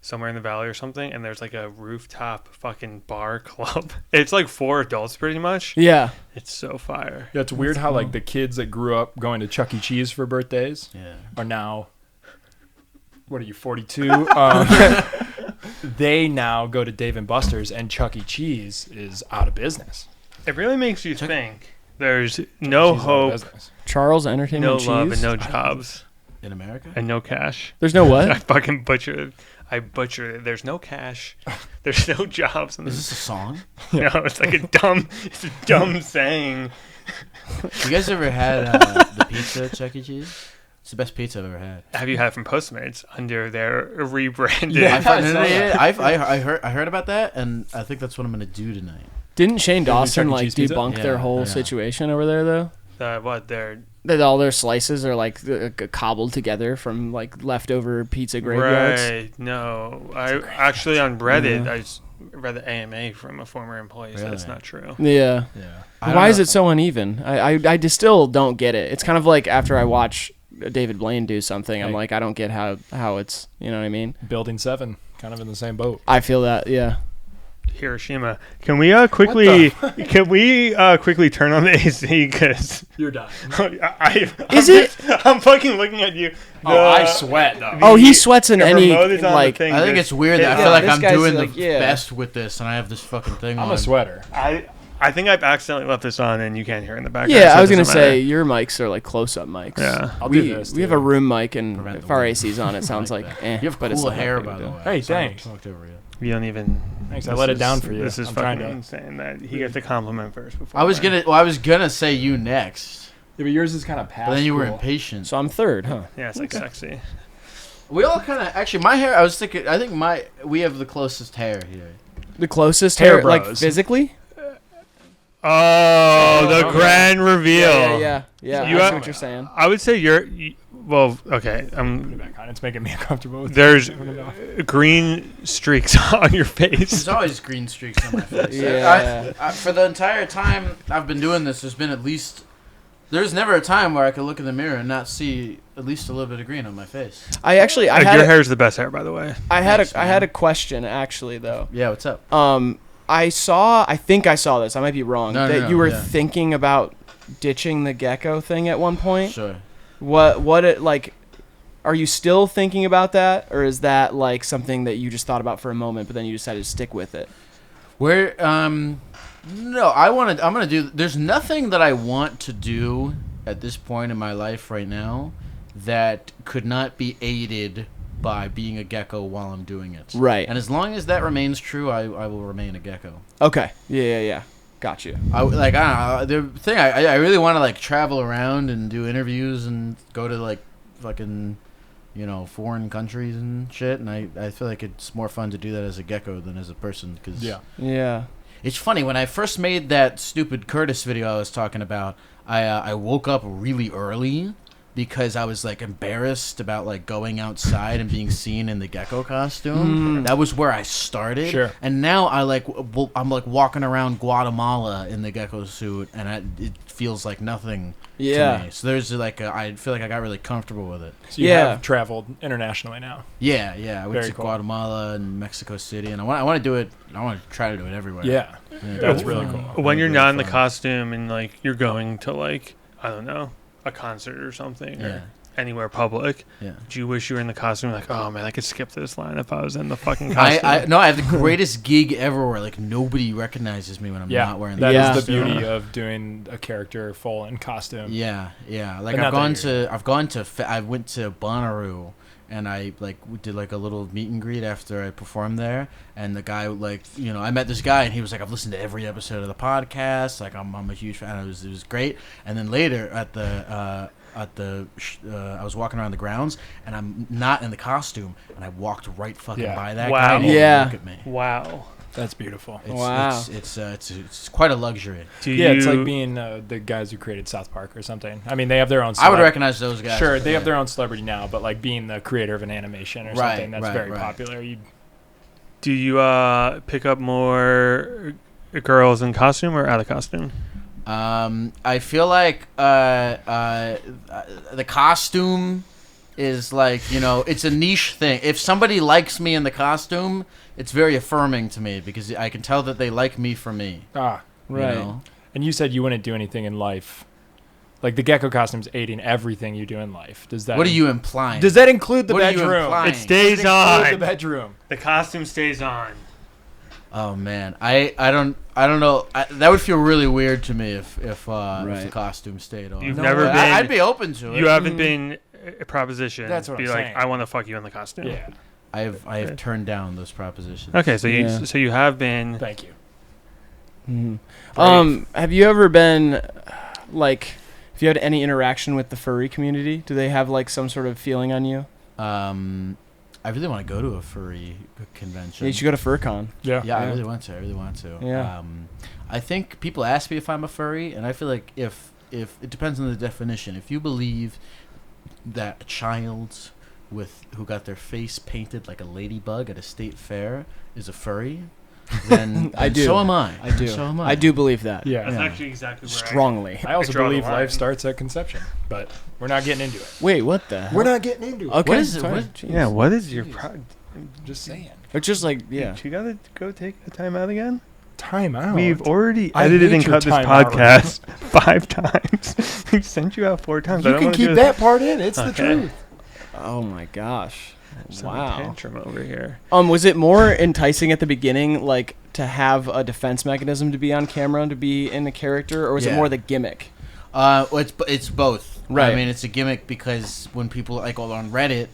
somewhere in the valley or something, and there's like a rooftop fucking bar club. It's like for adults pretty much. Yeah. It's so fire. Yeah, it's weird how like the kids that grew up going to Chuck E. Cheese for birthdays are now, what are you, 42? They now go to Dave and Buster's, and Chuck E. Cheese is out of business. It really makes you think. There's no hope, Charles Entertainment no Cheese. love, and no jobs, In America? and no cash. There's no I what? fucking butchered it. I butchered it. There's no cash. There's no jobs. Is this a song? No, it's like it's a dumb saying. You guys ever had the pizza at Chuck E. Cheese? It's the best pizza I've ever had. Have you had from Postmates under their rebranded? Yeah. I heard about that, and I think that's what I'm gonna do tonight. Didn't Shane Dawson Chuck E. like Cheese pizza? debunk their whole situation over there though? They're That all their slices are like cobbled together from like leftover pizza graveyards. right. No, I actually on Reddit I just read the AMA from a former employee. So that's Really? not true. Yeah. Yeah. Why is it so uneven? I just still don't get it. It's kind of like after I watch David Blaine do something, I'm like, I don't get how it's, you know what I mean? Building 7, kind of in the same boat. I feel that, yeah. Hiroshima. Can we quickly turn on the AC because You're done. I'm fucking looking at you. I sweat though. Oh, he sweats in the any remote is on the like. thing. I think it's weird that I Yeah, feel like this I'm guy's doing like, the yeah. best with this, and I have this fucking thing I'm on. a sweater. I think I've accidentally left this on and you can't hear in the background. Yeah, so I it was gonna doesn't matter. say your mics are like close-up mics. Yeah. I'll we do this. we have a room mic and Prevent the if our wind. AC's on, it sounds like You have but it's cool not hair, that big by a the deal. way. Hey, Sorry, thanks. I talked over you. You don't even. Thanks, I let it down for you. This is I'm fucking trying to. insane that he gets a compliment first before. I was gonna say you next, Yeah, but yours is kind of past. but then you were cool. impatient. So I'm third, huh? Yeah, it's like sexy. We all kind of actually. My hair. I think we have the closest hair here. The closest Hair hair, like bros. physically? Oh, the okay. grand reveal. Yeah. You I see have- what you're saying. I would say well, okay. Put it back on. It's making me uncomfortable. With There's it. green streaks on your face. There's always green streaks on my face. Yeah. For the entire time I've been doing this, there's never a time where I could look in the mirror and not see at least a little bit of green on my face. I had Your hair is the best hair, by the way. I had Thanks, a I had a question actually though. Yeah, what's up? I think I saw this. I might be wrong. No, that you were yeah. thinking about ditching the Gekko thing at one point. Sure. What it like? Are you still thinking about that, or is that like something that you just thought about for a moment, but then you decided to stick with it? No, I'm gonna do. There's nothing that I want to do at this point in my life right now that could not be aided by being a gecko while I'm doing it. Right. And as long as that remains true, I will remain a gecko. Okay. Yeah. Got you. I don't know. The thing I really want to like travel around and do interviews and go to like fucking, foreign countries and shit. And I feel like it's more fun to do that as a gecko than as a person. Cause Yeah. it's funny, when I first made that stupid Curtis video I was talking about, I woke up really early because I was like embarrassed about like going outside and being seen in the gecko costume. That was where I started. Sure. And now I'm like walking around Guatemala in the gecko suit, and it feels like nothing to me. So there's like I feel like I got really comfortable with it. So you have traveled internationally now. Yeah. I went Very to cool. Guatemala and Mexico City, and I want to do it. I want to try to do it everywhere. Yeah. That's really cool. When you're Really not in the fun. costume and like you're going to like, I don't know, a concert or something, or anywhere public, Yeah. do you wish you were in the costume? Like, oh man, I could skip this line if I was in the fucking costume. I have the greatest gig ever where like nobody recognizes me when I'm not wearing the That is the costume. beauty of doing a character full in costume. Yeah. Like But I not went that to Bonnaroo and I like did like a little meet and greet after I performed there. And the guy I met this guy and he was like, I've listened to every episode of the podcast. Like I'm a huge fan. It was great. And then later I was walking around the grounds and I'm not in the costume and I walked right fucking by that Wow. guy. And he didn't Yeah. look at me. Wow. That's beautiful. Wow. It's quite a luxury. It's like being the guys who created South Park or something. I mean, they have their own. I would recognize those guys. Sure, they have their own celebrity now, but like being the creator of an animation or something that's very popular. Do you pick up more girls in costume or out of costume? I feel like the costume is like, it's a niche thing. If somebody likes me in the costume, it's very affirming to me because I can tell that they like me for me. Ah, Right. You know? and you said you wouldn't do anything in life. Like the Gekko costume's aiding everything you do in life. Does that? What are you implying? Does that include the What are you bedroom? implying? It stays The on. bedroom. The costume stays on. Oh man, I don't know. That would feel really weird to me if the costume stayed on. You've never been. I'd be open to it. You haven't been a proposition. That's what Be I'm like, saying. I want to fuck you in the costume. Yeah. I have turned down those propositions. Okay, so Yeah. you have been. Thank you. Have you ever been like, if you had any interaction with the furry community, do they have like some sort of feeling on you? I really want to go to a furry convention. Yeah, you should go to FurCon. Yeah. Yeah, I really want to. Yeah. I think people ask me if I'm a furry, and I feel like if it depends on the definition. If you believe that a child who got their face painted like a ladybug at a state fair is a furry, then I do. So am I. I do. So am I. I do believe that. Yeah. That's Yeah. actually exactly where Strongly. I also draw the believe line. life starts at conception, but we're not getting into it. Wait, what the hell? We're not getting into it. Okay. What is it? sorry. What- Jeez. Yeah, what is your Just saying. It's just like, yeah. You gotta go take a time out again? Time out. We've already I edited hate and your cut this time out podcast 5 times. We sent you out 4 times. I You don't can wanna keep do that part in. It's the Okay. truth. Oh my gosh. some Wow. tantrum over here. Was it more enticing at the beginning, like to have a defense mechanism to be on camera, to be in a character, or was it Yeah. more the gimmick? Well, it's both. Right. I mean, it's a gimmick because when people like on Reddit,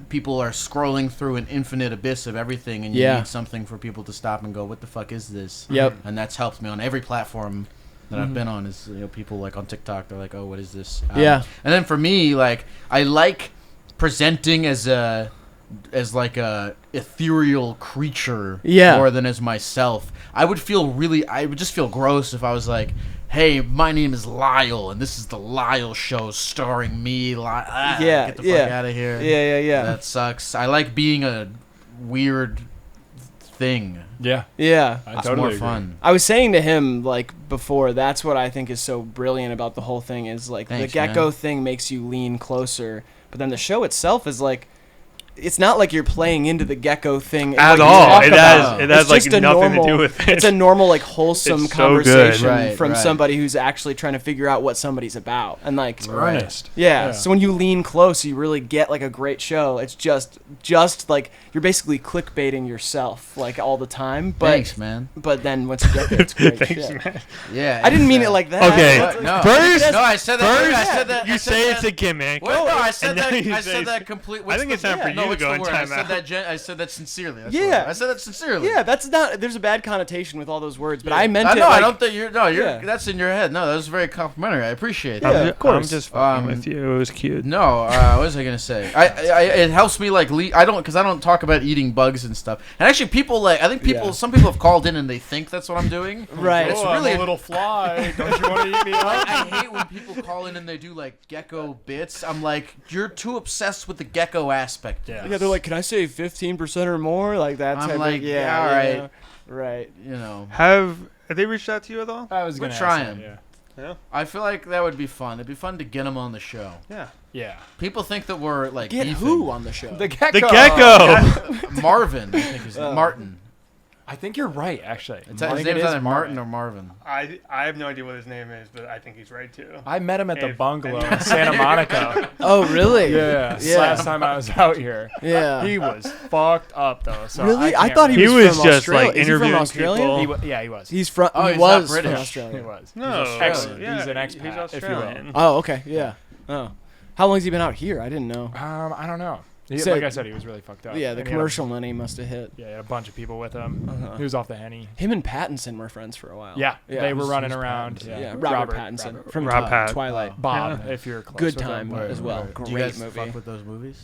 people are scrolling through an infinite abyss of everything, and you Yeah. need something for people to stop and go, "What the fuck is this?" Yep. And that's helped me on every platform that I've been on. Is people like on TikTok, they're like, "Oh, what is this?" Yeah. And then for me, like I like presenting as like a ethereal creature Yeah. more than as myself. I would just feel gross if I was like, hey, my name is Lyle and this is the Lyle Show starring me. Yeah, Get the yeah. fuck out of here. Yeah. That sucks. I like being a weird thing. Yeah. Yeah. I It's totally more agree. fun. I was saying to him like before, that's what I think is so brilliant about the whole thing is like Thanks, the Gekko man. thing makes you lean closer, but then the show itself is like, it's not like you're playing into the Gekko thing At what you all. talk It about. has It's like just a nothing normal, to do with it. It's a normal like wholesome It's so good. conversation Right, from right. somebody who's actually trying to figure out what somebody's about, and like It's earnest. yeah, so when you lean close, you really get like a great show. It's just like you're basically clickbaiting yourself like all the time. But Thanks, man. but then once you get there, it's great Thanks, shit. man. Yeah. I didn't mean it like that. Okay. That's- No. First- No, I said that. I said that. You I said say that- it's a gimmick. Well, no, I said and that. then you I say said that it's- complete. I think it's time for you to what's go the in word? timeout. I said that sincerely. That's Yeah. the word. I said that sincerely. Yeah, that's not. There's a bad connotation with all those words, but I meant I it. know. Like, I don't think you're. No, you're. Yeah. That's in your head. No, that was very complimentary. I appreciate Yeah, that. of course. I'm just fucking Um, with you. It was cute. No, what was I gonna say? It helps me like I don't talk about eating bugs and stuff. And actually, people I think Yeah. some people have called in and they think that's what I'm doing. Right. It's Oh, really I'm a little fly. Don't you want to eat me up? I hate when people call in and they do like gecko bits. I'm like, you're too obsessed with the gecko aspect. Yeah. yeah, they're like, can I say 15% or more? Like that. I'm type like, of, yeah, all right. right. You know, Have they reached out to you at all? I was We're gonna trying. Ask that, Yeah. I feel like that would be fun. It'd be fun to get them on the show. Yeah. yeah. People think that we're like Get beefing. who on the show? The Gekko. The Gekko. Marvin, I think is Martin. I think you're right, actually. His I think name it is is either Martin or Marvin. I have no idea what his name is, but I think he's right too. I met him at the If- bungalow in Santa Monica. Oh, really? Yeah. Yeah. Last time I was out here. Yeah. He was fucked up though. So Really? I can't thought he He was was from just Australia. like Is he from interviewing Australia? people. Yeah, he was. He's from. Oh, he he's not was British. from He Australia. was. No, He's Australian. yeah, He's an expat, He's if you will. Australian. Oh, okay. Yeah. Oh. How long has he been out here? I didn't know. I don't know. So- Like I said, he was really fucked up. Yeah, the And he had commercial money must have hit. he had a bunch of people with him. He was off the henny. Him and Pattinson were friends for a while. Yeah, they were Who's- running who's around. Pattinson? Yeah, Robert Pattinson from Rob Pat. Twilight. Bob, if you're close Good with time him. as well. Do you Great guys movie. fuck with those movies?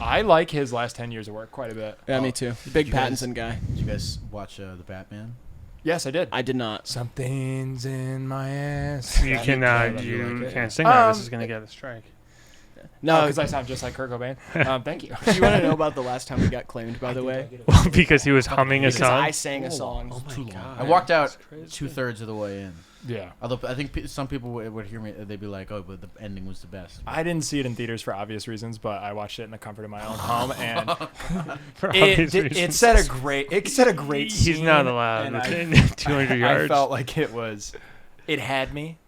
I like his last 10 years of work quite a bit. Yeah, me too. Big you guys- Pattinson guy. Did you guys watch the Batman? Yes, I did. I did not. Something's in my ass. You can you you like it. can't sing that. This is gonna get a strike. No, because I sound just like Kurt Cobain. Thank you. do you want to know about the last time we got claimed? By the way, Well, because he was humming a because song. I sang a song. Oh my God. I walked out That's crazy. 2/3 of the way in. Yeah. Although I think some people would hear me, they'd be like, "Oh, but the ending was the best." I didn't see it in theaters for obvious reasons, but I watched it in the comfort of my own home, and For it, obvious it reasons. set a great. It set a great. He's scene, not allowed and within 200 I yards. felt like it was. It had me,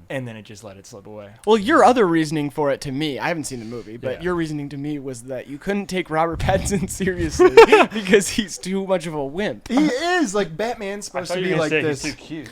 and then it just let it slip away. Well, your other reasoning for it to me, I haven't seen the movie, but Yeah. your reasoning to me was that you couldn't take Robert Pattinson seriously because he's too much of a wimp. He is like Batman's supposed to be like this. He's too cute.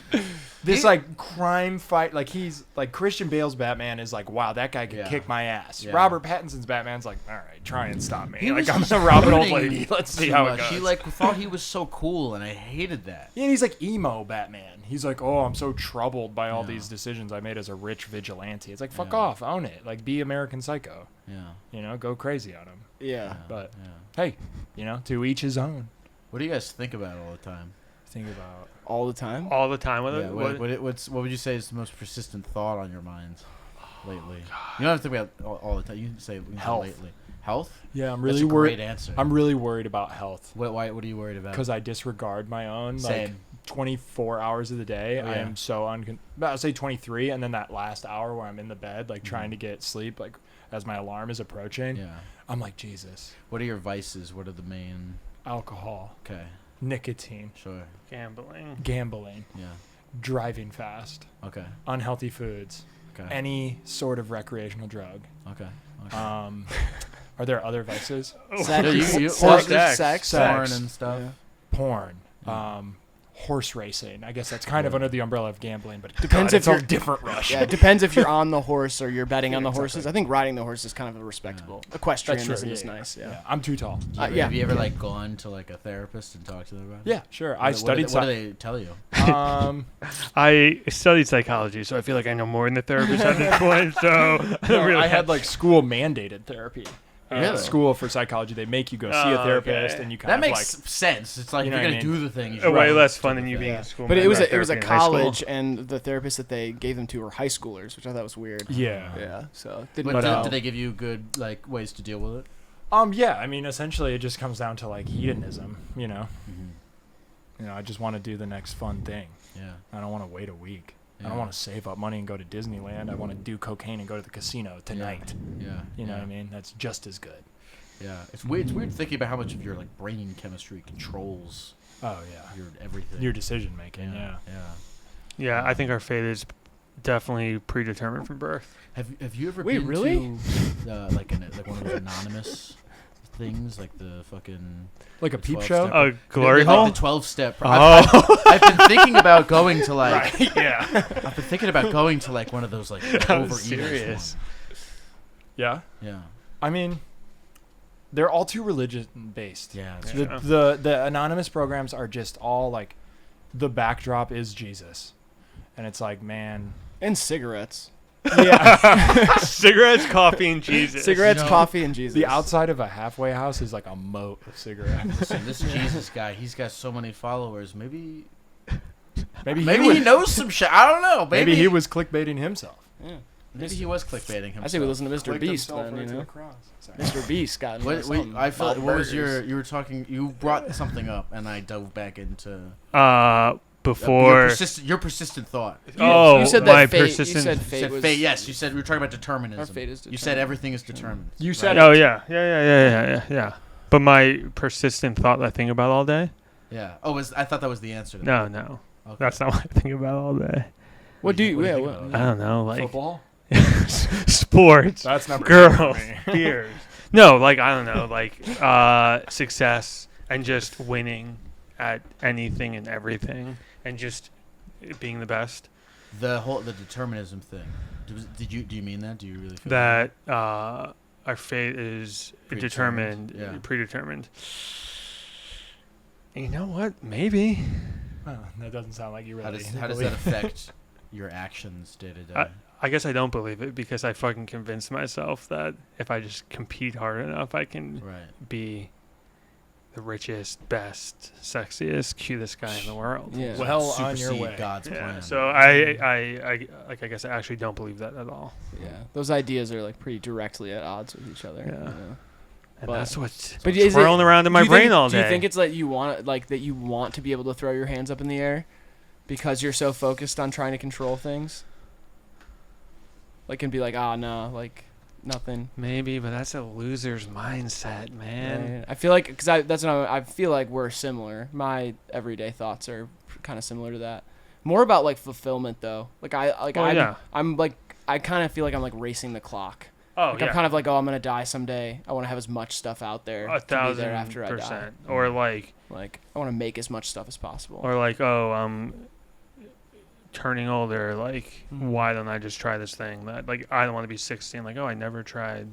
This like crime fight, like he's like Christian Bale's Batman is like, wow, that guy could Yeah. kick my ass. Yeah. Robert Pattinson's Batman's like, all right, try and stop me. He Like was I'm just gonna rob an old brooding lady. Let's see too how it much. goes. He like thought he was so cool, and I hated that. Yeah, and he's like emo Batman. He's like, oh, I'm so troubled by all Yeah. these decisions I made as a rich vigilante. It's like, fuck Yeah. off, own it. Like, be American Psycho. Yeah. You know, go crazy on him. Yeah. But Yeah. hey, you know, to each his own. What do you guys think about all the time? Think about. All the time? All the time. Yeah, what would you say is the most persistent thought on your mind lately? You don't have to think about all the time. You can say Health. lately. Health? Yeah, I'm That's really a worried. great answer. I'm really worried about health What are you worried about? because I disregard my own like Same. 24 hours of the day. Oh, I yeah. am so I'll say 23, and then that last hour where I'm in the bed, like trying to get sleep, like as my alarm is approaching. Yeah. I'm like, Jesus. What are your vices? What are the main? Alcohol, Okay. nicotine, Sure. Gambling. gambling, Yeah. driving fast, Okay. unhealthy foods, Okay. any sort of recreational drug. Okay. Okay. Are there other vices? Sex, Yeah, you- sex, sex. sex, Porn sex. and stuff. Yeah. Porn, horse racing. I guess that's kind of under the umbrella of gambling, but Depends God, if it's a you're- different rush. Yeah, it depends if you're on the horse or you're betting on the Exactly. horses. I think riding the horse is kind of a respectable. Equestrianism That's true, is yeah, nice. Yeah. Yeah, I'm too tall. Yeah. Have you ever like gone to like a therapist and talked to them about it? Yeah, sure. I What do studied. they, what do they tell you? I studied psychology, so I feel like I know more than the therapist at this point. So I don't really I had like school mandated therapy. Really? School for psychology, they make you go see a Oh, therapist, okay. and you kind That of makes like. sense. It's like You if know you're what I gonna mean? do the thing. You a should way do less the fun than you thing. being Yeah. in school. But it was therapy a in high school. college, and the therapist that they gave them to were high schoolers, which I thought was weird. Yeah. Yeah. So But didn't. But, did they give you good like ways to deal with it? Yeah. I mean, essentially, it just comes down to like hedonism. You know. You know, I just want to do the next fun thing. Yeah. I don't want to wait a week. I Yeah. don't want to save up money and go to Disneyland. I want to do cocaine and go to the casino tonight. Yeah. You know yeah. what I mean? That's just as good. Yeah. It's weird. It's weird thinking about how much of your like brain chemistry controls Oh yeah. your everything. Your decision making. Yeah. Yeah. Yeah, I think our fate is definitely predetermined from birth. Have you ever Wait, been really? to like one of those anonymous things like the fucking Like a The peep 12 show. step. A glory like hole. the 12-step. Oh, I've been thinking about going to like yeah. I've been thinking about going to like one of those like that over was serious. Yeah. Yeah. I mean, they're all too religion based. Yeah. It's Yeah. The anonymous programs are just all like, the backdrop is Jesus, and it's like, man, And cigarettes. yeah. Cigarettes, coffee, and Jesus. Cigarettes, You know, coffee, and Jesus. The outside of a halfway house is like a moat of cigarettes. Listen, this Jesus guy, he's got so many followers. Maybe Maybe he knows some shit. I don't know. Maybe he was clickbaiting himself. Yeah. Maybe he was clickbaiting himself. I say we listen to Mr. Clicked Beast himself then, right you to know. the cross. Sorry. Mr. Beast got me Wait, something I felt. about What was burgers. you were talking? You brought something up, and I dove back into Before. your persistent thought. Oh, you said my that fate. persistent. You said You fate said was fate. Yes, you said we were talking about determinism. Our fate is You said determined. everything is determined. You said Oh yeah. But my persistent thought that I think about all day. Yeah. Oh, I thought that was the answer. To No, that. no, Okay. that's not what I think about all day. What do you? what Yeah. think What, about I don't know, like football. sports, That's number girls, 2 for me. beers. No, like I don't know, like success and just winning at anything and everything and just being the best. The determinism thing. Do you mean that? Do you really feel that our fate is Predetermined, predetermined. You know what? Maybe. Oh, that doesn't sound like you How really. does that affect your actions day to day? I guess I don't believe it because I fucking convinced myself that if I just compete hard enough, I can Right. be the richest, best, sexiest, cutest guy in the world. Yeah. Well, on your Supersede way. God's Yeah. plan. So I guess I actually don't believe that at all. Yeah. Those ideas are like pretty directly at odds with each other. Yeah. You know? And But- that's what's But is swirling around in my brain all day. Do you think it's like you want to be able to throw your hands up in the air because you're so focused on trying to control things? Like, and be like, no, like nothing. Maybe, but that's a loser's mindset, man. Right. I feel like I feel like we're similar. My everyday thoughts are kind of similar to that. More about like fulfillment though. Like I'm like I kind of feel like I'm like racing the clock. Oh, Like I'm kind of like, I'm gonna die someday. I want to have as much stuff out there to be there after I die. 1,000%. Or like I want to make as much stuff as possible. turning older, like Mhm. why don't I just try this thing that like I don't want to be 16, like I never tried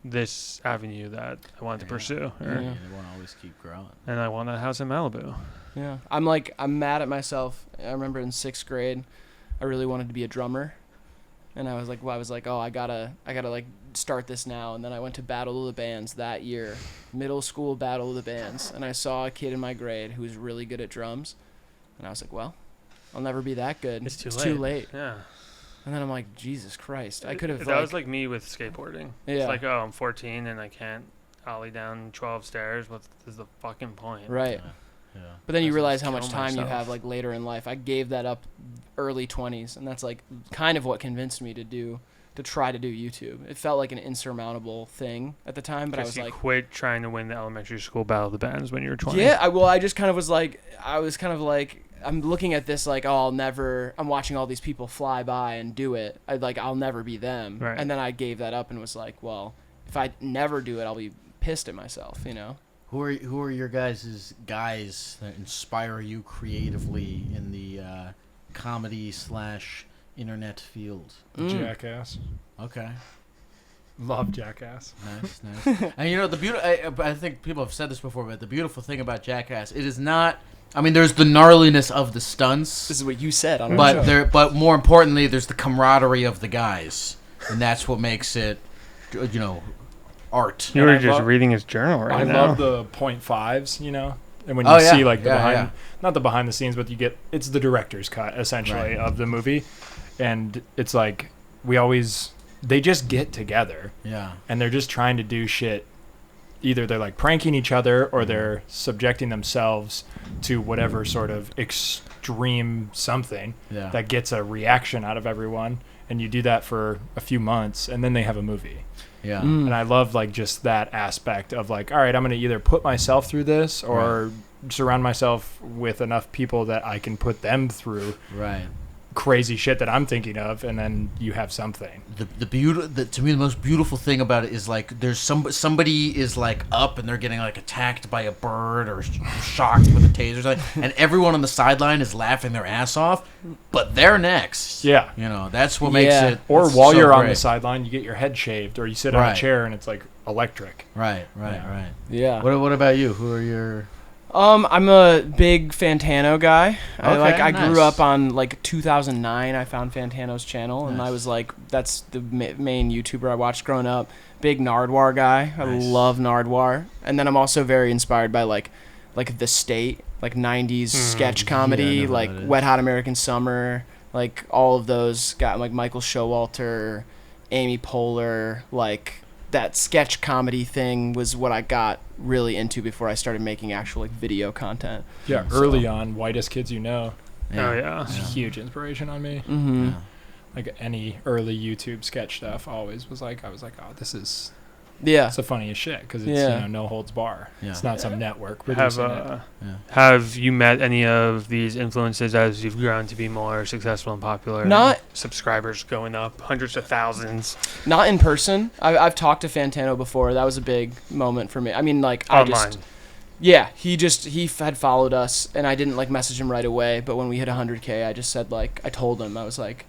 this avenue that I wanted to pursue. Yeah. They won't always keep growing. And I want a house in Malibu. Yeah, I'm mad at myself. I remember in 6th grade, I really wanted to be a drummer, and I was like, I gotta like start this now. And then I went to Battle of the Bands that year, middle school Battle of the Bands, and I saw a kid in my grade who was really good at drums, and I was like, well, I'll never be that good. It's too late. Yeah. And then I'm like, Jesus Christ, I could have. That was like me with skateboarding. Yeah. It's like, I'm 14 and I can't ollie down 12 stairs. What is the fucking point? right. Yeah. But then you I'd realize just how much kill time you myself. have like later in life. I gave that up early 20s, and that's like kind of what convinced me to try to do YouTube. It felt like an insurmountable thing at the time, but I was you like, quit trying to win the elementary school battle of the bands when you were 20. yeah, I just kind of was like, I'm looking at this like, I'm watching all these people fly by and do it. I'll never be them. Right. And then I gave that up and was like, well, if I never do it, I'll be pissed at myself, you know? Who are your guys that inspire you creatively in the comedy / internet field? Jackass. Okay. Love Jackass. Nice. And you know I think people have said this before, but the beautiful thing about Jackass, it is not. I mean, there's the gnarliness of the stunts, This is what you said on our show. but more importantly, there's the camaraderie of the guys, and that's what makes it, art. You And were I just love- reading his journal right I now. love the 0.5s, and when you Oh, yeah. see like the Yeah, behind, yeah. not the behind the scenes, but it's the director's cut essentially Right. of the movie, and it's like they just get together Yeah. and they're just trying to do shit. Either they're like pranking each other or they're subjecting themselves to whatever sort of extreme something Yeah. that gets a reaction out of everyone, and you do that for a few months and then they have a movie. Yeah. And I love like just that aspect of like, all right, I'm going to either put myself through this or surround myself with enough people that I can put them through Right. crazy shit that I'm thinking of, and then you have something. To me, the most beautiful thing about it is like there's somebody is like up and they're getting like attacked by a bird or shocked with a taser, or something, and everyone on the sideline is laughing their ass off, but they're next. Yeah. That's what makes Yeah. it. Or it's while so you're on the great. sideline, you get your head shaved, or you sit on Right. a chair and it's like electric. Right. Yeah. Yeah. What about you? Who are your? I'm a big Fantano guy. Okay, I nice. grew up on like 2009. I found Fantano's channel, and Nice. I was like, that's the main YouTuber I watched growing up. Big Nardwar guy. I Nice. love Nardwar. And then I'm also very inspired by like The State, like 90s sketch comedy, yeah, I know like who that is. Wet Hot American Summer, like all of those. Got like Michael Showalter, Amy Poehler, like. That sketch comedy thing was what I got really into before I started making actual like video content. Yeah, So- early on, Whitest Kids You Know. Oh, yeah. It's a huge inspiration on me. Mm-hmm. Yeah. Like any early YouTube sketch stuff always was like, oh, this is Yeah. it's the funniest shit because it's Yeah. no holds bar. Yeah. It's not some network Have producing it. Yeah. have you met any of these influences as you've grown to be more successful and popular? Not- subscribers going up, hundreds of thousands. Not in person. I've talked to Fantano before. That was a big moment for me. I mean, like Online. he had followed us, and I didn't like message him right away. But when we hit 100K, I just said like I told him I was like,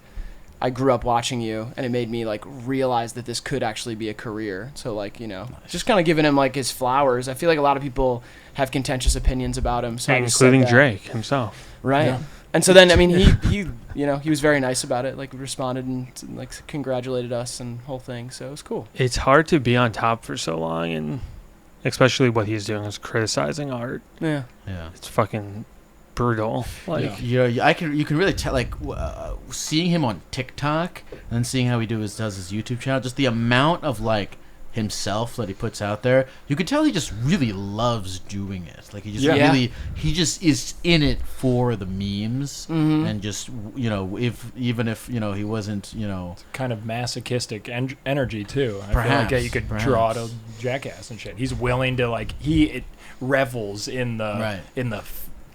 I grew up watching you, and it made me like realize that this could actually be a career. So like, you know, just kind of giving him like his flowers. I feel like a lot of people have contentious opinions about him, so I just said including that. Drake himself. Right. Yeah. And so then, I mean, he you know, he was very nice about it. Like, responded and like congratulated us and whole thing. So it was cool. It's hard to be on top for so long, and especially what he's doing is criticizing art. Yeah. Yeah. It's fucking brutal. Like, Yeah. You can really tell, like, seeing him on TikTok and then seeing how he does his YouTube channel, just the amount of like himself that he puts out there, you could tell he just really loves doing it. Like, he just he just is in it for the memes, and just, you know, even if you know he wasn't, you know, Kind of masochistic energy too. I Perhaps, feel like you could draw to Jackass and shit. He's willing to like it revels in the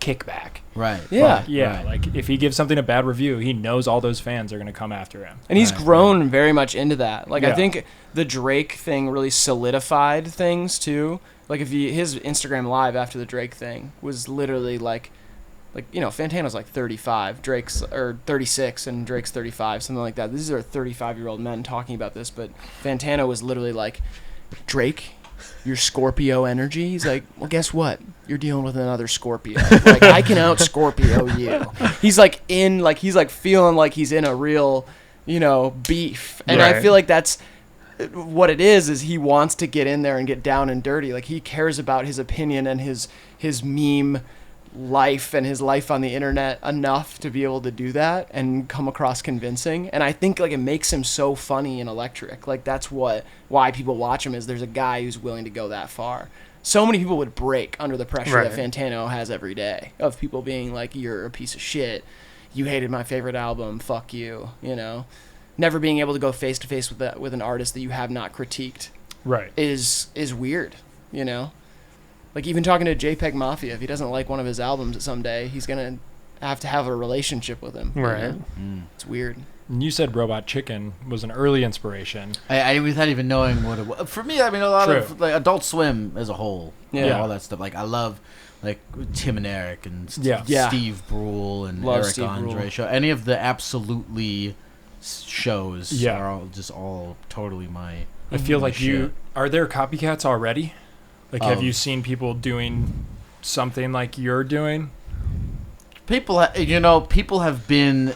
kickback. right, Yeah. Yeah, right. like if he gives something a bad review, he knows all those fans are going to come after him. And he's Right, grown very much into that. Like, I Yeah. think the Drake thing really solidified things too. Like, his Instagram live after the Drake thing was literally like, you know, Fantano's like 35, Drake's or 36, and Drake's 35, something like that. These are 35-year-old men talking about this, but Fantano was literally like, Drake, your Scorpio energy. He's like, well, guess what? You're dealing with another Scorpio. Like, I can out Scorpio you. He's like he's like feeling like he's in a real, you know, beef. And I Right. feel like that's what it is he wants to get in there and get down and dirty. Like, he cares about his opinion and his meme life and his life on the internet enough to be able to do that and come across convincing. And I think like it makes him so funny and electric. Like, that's why people watch him, is there's a guy who's willing to go that far. So many people would break under the pressure that Right. Fantano has every day, of people being like, you're a piece of shit, you hated my favorite album, fuck you, you know. Never being able to go face to face with an artist that you have not critiqued Right. is weird, you know. Like, even talking to JPEG Mafia, if he doesn't like one of his albums someday, he's gonna have to have a relationship with him. you Right. know? It's weird. And you said Robot Chicken was an early inspiration. I without even knowing what it was. For me, I mean, a lot True. of like Adult Swim as a whole, Yeah. all that stuff. Like, I love like Tim and Eric and Yeah. Steve Brule and Love Eric Steve Andre Brule. show. Any of the absolutely shows Yeah. are all totally my. I feel like shit. are there copycats already? Like, have Of- you seen people doing something like you're doing? People have been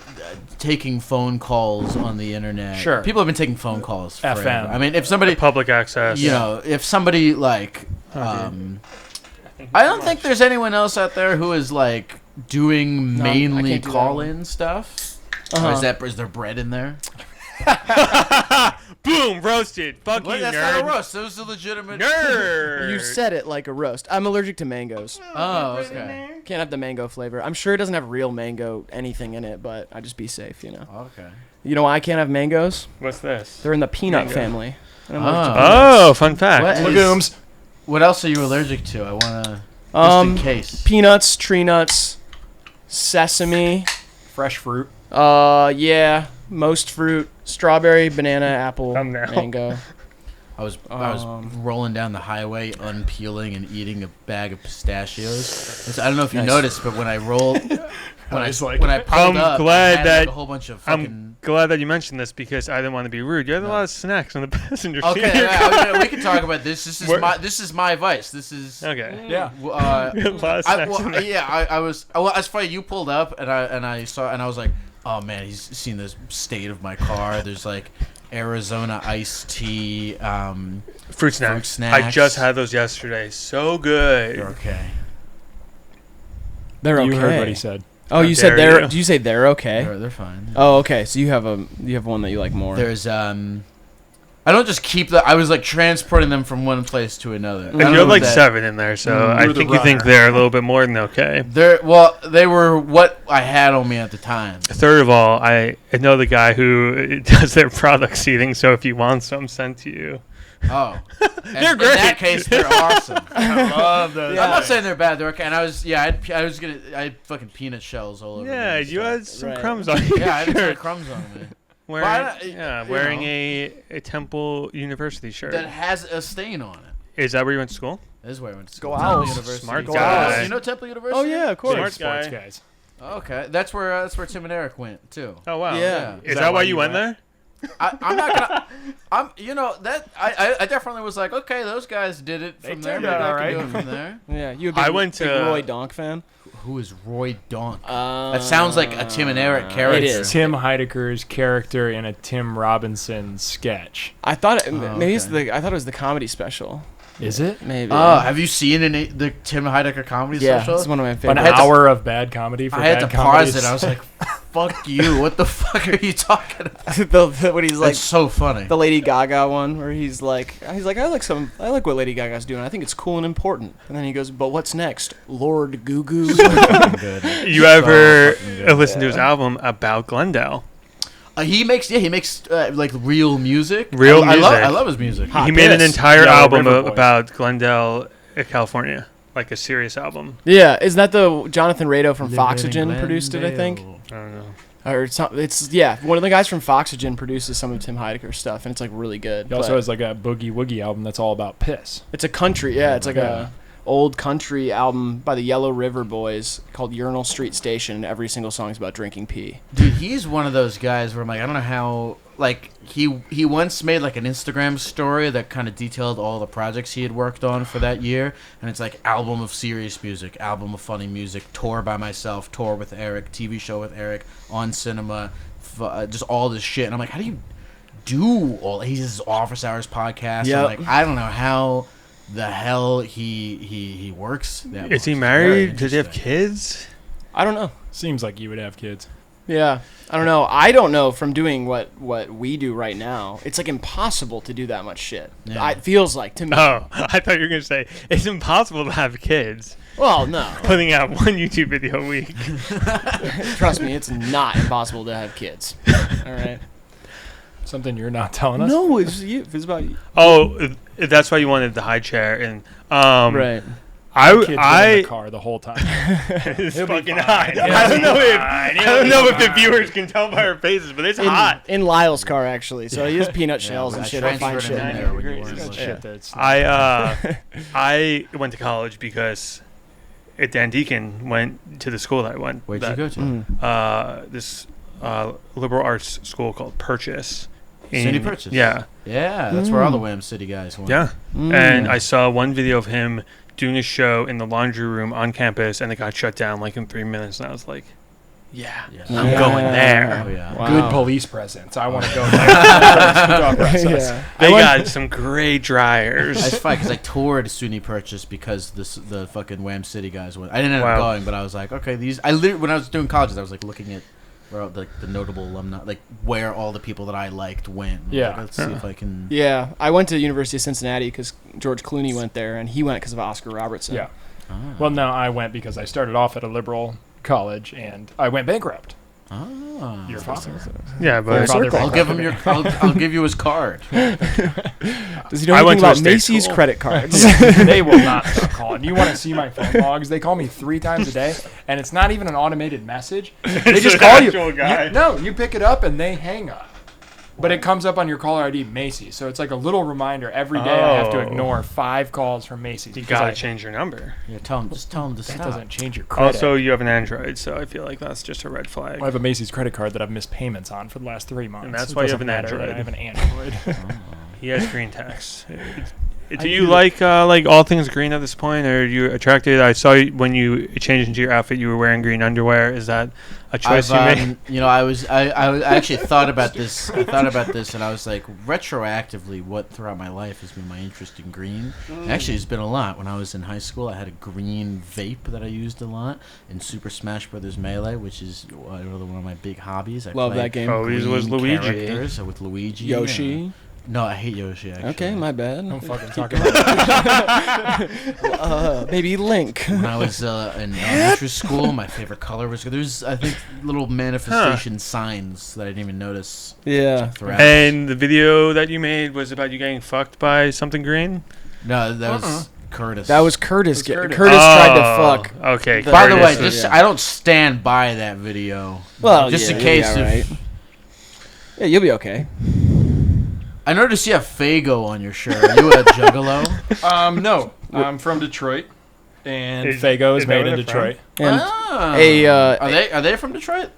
taking phone calls on the internet. Sure. People have been taking phone calls forever. FM. I mean, if somebody, Public access. you know, if somebody like, I don't think there's anyone else out there who is like doing No, I mainly can't do that call-in stuff. Uh-huh. Or is there bread in there? Boom, roasted. Fuck Well, you, that's nerd. not a roast. That was a legitimate. Nerd. You said it like a roast. I'm allergic to mangoes. Oh, okay. Can't have the mango flavor. I'm sure it doesn't have real mango anything in it, but I just be safe, you know. Okay. You know why I can't have mangoes? What's this? They're in the peanut Mango. family. And I'm Oh. allergic to Oh, fun fact. What? Legumes. What else are you allergic to? I wanna. peanuts. Just in case. Peanuts, tree nuts, sesame. Fresh fruit. Yeah, most fruit, strawberry, banana, apple, Thumbnail. mango. I was rolling down the highway, unpeeling and eating a bag of pistachios. I don't know if you Nice. noticed, but when I rolled, when was like- I pulled I'm up, glad I had that- like a whole bunch of fucking. I'm glad that you mentioned this because I didn't want to be rude. You had a lot of snacks on the passenger seat. Okay, yeah, we can talk about this. We're- This is my vice. This is. Okay. Yeah. You had a lot of snacks in there. I was. Well, that's funny. You pulled up, and I saw, and I was like, oh man, he's seen the state of my car. There's like Arizona iced tea. Fruit snacks. snacks. I just had those yesterday. So good. You're okay. They're okay. You heard what he said. Oh, you How said dare they're. you. Did you say they're okay? They're fine. Oh, okay. So you have one that you like more. There's I don't just keep the. I was like transporting them from one place to another. I And don't you know have like that- 7 in there, so I You're the think you think runner. they're a little bit more than okay. They were what I had on me at the time. Third of all, I know the guy who does their product seating, so if you want some sent to you. Oh, They're In great. that case, they're awesome. I love those. I'm not saying they're bad. They're okay. And I had fucking peanut shells all over. Yeah, me and you stuff. had some Right. crumbs on your Yeah, I had a ton shirt. of crumbs on me. Wearing, But you wearing know. a Temple University shirt. That has a stain on it. Is that where you went to school? This is where I went to Go school. Owls. Temple University. Smart Go guy. Owls. You know Temple University? Oh yeah, of course. Smart Sports guy. guys. Okay, that's where Tim and Eric went too. Oh wow. Yeah. Is that why you went there? I'm not gonna. I definitely was like, okay, those guys did it from there. turned Maybe out I all can do right. it from there. Yeah, you a big, I went big to- Roy Donk fan? Who is Roy Donk? That sounds like a Tim and Eric character. It is. Tim Heidecker's character in a Tim Robinson sketch. I thought okay. I thought it was the comedy special. Is it? Maybe. Oh, have you seen the Tim Heidecker comedy yeah, special? it's one of my An favorites. had to- hour of bad comedy for I had bad to pause comedies. it. I was like, "Fuck you! What the fuck are you talking about?" When he's That's like so funny. the Lady Gaga one, where he's like, I like what Lady Gaga's doing. I think it's cool and important. And then he goes, but what's next, Lord Goo Goo? Good. You ever fucking good. listen to his album about Glendale? He makes like real music. Real I music. love his music. Hot He made an piss. entire Yeah, album River Boys. about Glendale, California, like a serious album. Yeah, is that the Jonathan Rado from Living in Foxygen produced it? I think, Glendale. I don't know. or one of the guys from Foxygen produces some of Tim Heidecker stuff, and it's like really good. He also but has like a Boogie Woogie album that's all about piss. it's a country, it's like Yeah. a old country album by the Yellow River Boys called Urinal Street Station, and every single song is about drinking pee. Dude, he's one of those guys where I'm like, I don't know how. Like he once made like an Instagram story that kind of detailed all the projects he had worked on for that year, and it's like album of serious music, album of funny music, tour by myself, tour with Eric, TV show with Eric, on cinema, just all this shit. And I'm like, how do you do all? He has his Office Hours podcast. Yep. I'm like, I don't know how the hell he works. That Is he much. Very married? Does he have interesting. kids? I don't know. Seems like you would have kids. Yeah, I don't know. I don't know from doing what we do right now. It's like impossible to do that much shit. Yeah. It feels like to me. Oh, I thought you were gonna say it's impossible to have kids. Well, no. Putting out one YouTube video a week. Trust me, it's not impossible to have kids. All right. Something you're not telling us? No, it's you. It's about you. Oh, that's why you wanted the high chair and Right. Kids been in the car the whole time. It's He'll be fucking fine. hot. He'll I don't be know if fine. I don't know if the viewers can tell by our faces, but it's hot. In Lyle's car, actually. So he has peanut shells Yeah, and I shit. He'll find transferred shit him in in there. there when you He's weren't got looking. shit that's I went to college because Dan Deacon went to the school that I went. Where'd that, you go to? This liberal arts school called Purchase. SUNY Purchase. Yeah. Yeah, that's where all the Wham City guys went. Yeah. And I saw one video of him doing a show in the laundry room on campus, and it got shut down like in 3 minutes. And I was like, yeah, Yeah. I'm going there. Oh yeah. Wow. good police presence. I want to go there. Yeah. They got some great dryers. That's fine because I toured SUNY Purchase because the fucking Wham City guys went. I didn't end up Wow. going, but I was like, okay, these. I literally when I was doing colleges, I was like looking at where the notable alumni, like where all the people that I liked went. I was Yeah. like, let's see if I can. Yeah, I went to the University of Cincinnati because George Clooney went there, and he went because of Oscar Robertson. Yeah. Ah. Well, no, I went because I started off at a liberal college and I went bankrupt. Ah. Your father. Yeah, but Full circle. I'll give him your. I'll give you his card. Does he know I anything went to a about state Macy's school. credit cards? They will not stop calling. You want to see my phone logs? They call me 3 times a day, and it's not even an automated message. They It's just an call you. actual guy. No, you pick it up and they hang up. But it comes up on your caller ID, Macy's. So it's like a little reminder every day. I have to Oh. ignore 5 calls from Macy's. you because gotta I- change your number. Yeah, tell him. Just tell him to That stop. doesn't change your credit. Also, you have an Android, so I feel like that's just a red flag. I have a Macy's credit card that I've missed payments on for the last 3 months. And that's It why you doesn't have an matter that I Android. have an Android. He has green text. Do you like all things green at this point, or are you attracted? I saw you, when you changed into your outfit, you were wearing green underwear. Is that a choice you made? I actually thought about this. I thought about this, and I was like, retroactively, what throughout my life has been my interest in green? Actually, it's been a lot. When I was in high school, I had a green vape that I used a lot in Super Smash Brothers Melee, which is another one of my big hobbies. I Love play that game. Oh, he was green Luigi. characters with Luigi. Yoshi. No, I hate Yoshi. Actually. Okay, my bad. Don't fucking talk about it. Maybe Link. When I was in elementary school, my favorite color was. There's, I think, little manifestation signs that I didn't even notice. Yeah. Throughout. And the video that you made was about you getting fucked by something green. No, that was Curtis. That was Curtis. It was Curtis. Curtis tried to fuck. Okay. By the way, Curtis. just I don't stand by that video. Well, just yeah, in case you'll be if alright. Yeah, you'll be okay. I noticed you have Fago on your shirt. Are you a juggalo? No, I'm from Detroit. And Is Faygo is that made where in they're Detroit. And Are they from Detroit?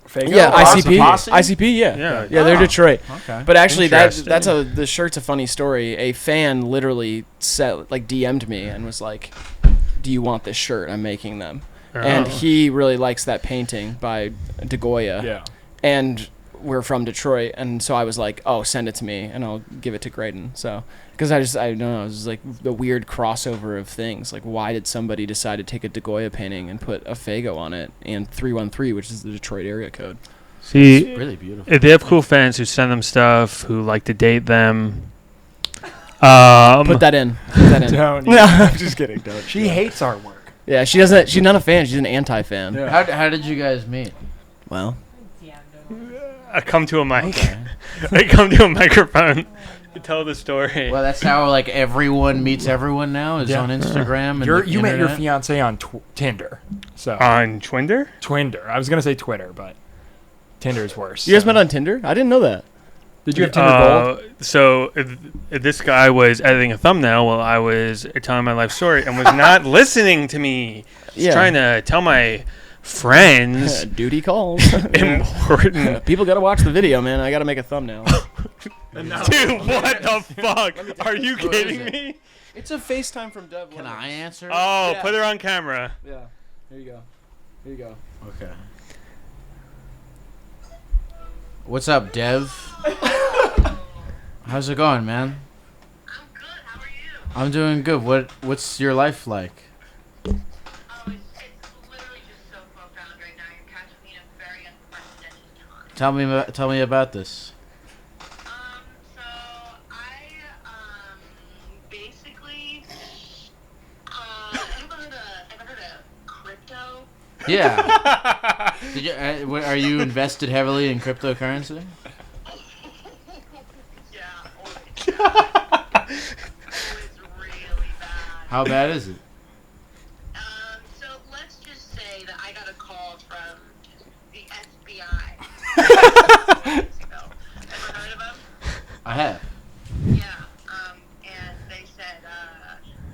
Faygo? yeah, ICP, Posse? ICP, yeah, Yeah. they're Detroit. Okay. But actually, Interesting. the shirt's a funny story. A fan literally DM'd me and was like, "Do you want this shirt? I'm making them." And he really likes that painting by De Goya. Yeah. And we're from Detroit, and so I was like, "Oh, send it to me, and I'll give it to Graydon." So, because I don't know, it was like the weird crossover of things. Like, why did somebody decide to take a De Goya painting and put a Faygo on it and 313, which is the Detroit area code? See, It's really beautiful. if they have cool fans who send them stuff, who like to date them. Put that in. Put that in. Don't. No. I'm just kidding. Don't. She hates our work. Yeah, she doesn't. She's not a fan. She's an anti-fan. Yeah. How did you guys meet? Well, DM'd him. I come to a mic. Okay. I come to a microphone to tell the story. Well, that's how like everyone meets everyone now is Yeah. on Instagram. And You met your internet. fiance on Tinder. So On Twinder? Twinder. I was gonna say Twitter, but Tinder's worse. you guys so. met on Tinder? I didn't know that. Did you have Tinder Gold? So if this guy was editing a thumbnail while I was telling my life story and was not listening to me. He's Yeah. trying to tell my friends Duty calls. important. People gotta watch the video, man. I gotta make a thumbnail. Dude, what the fuck? Are you What is kidding it? me? It's a FaceTime from Dev. Can I answer? Oh, Yeah. put her on camera. Yeah. Here you go. Here you go. Okay. What's up, Dev? How's it going, man? I'm good. How are you? I'm doing good. What's your life like? Oh, it's literally just so profound right now. You're catching me in a very unprecedented time. Tell me about this. So I basically ever heard of crypto? Yeah. Did you? Are you invested heavily in cryptocurrency? Yeah, always really bad. How bad is it? So let's just say that I got a call from the FBI. Ever heard of them? I have. Yeah, and they said,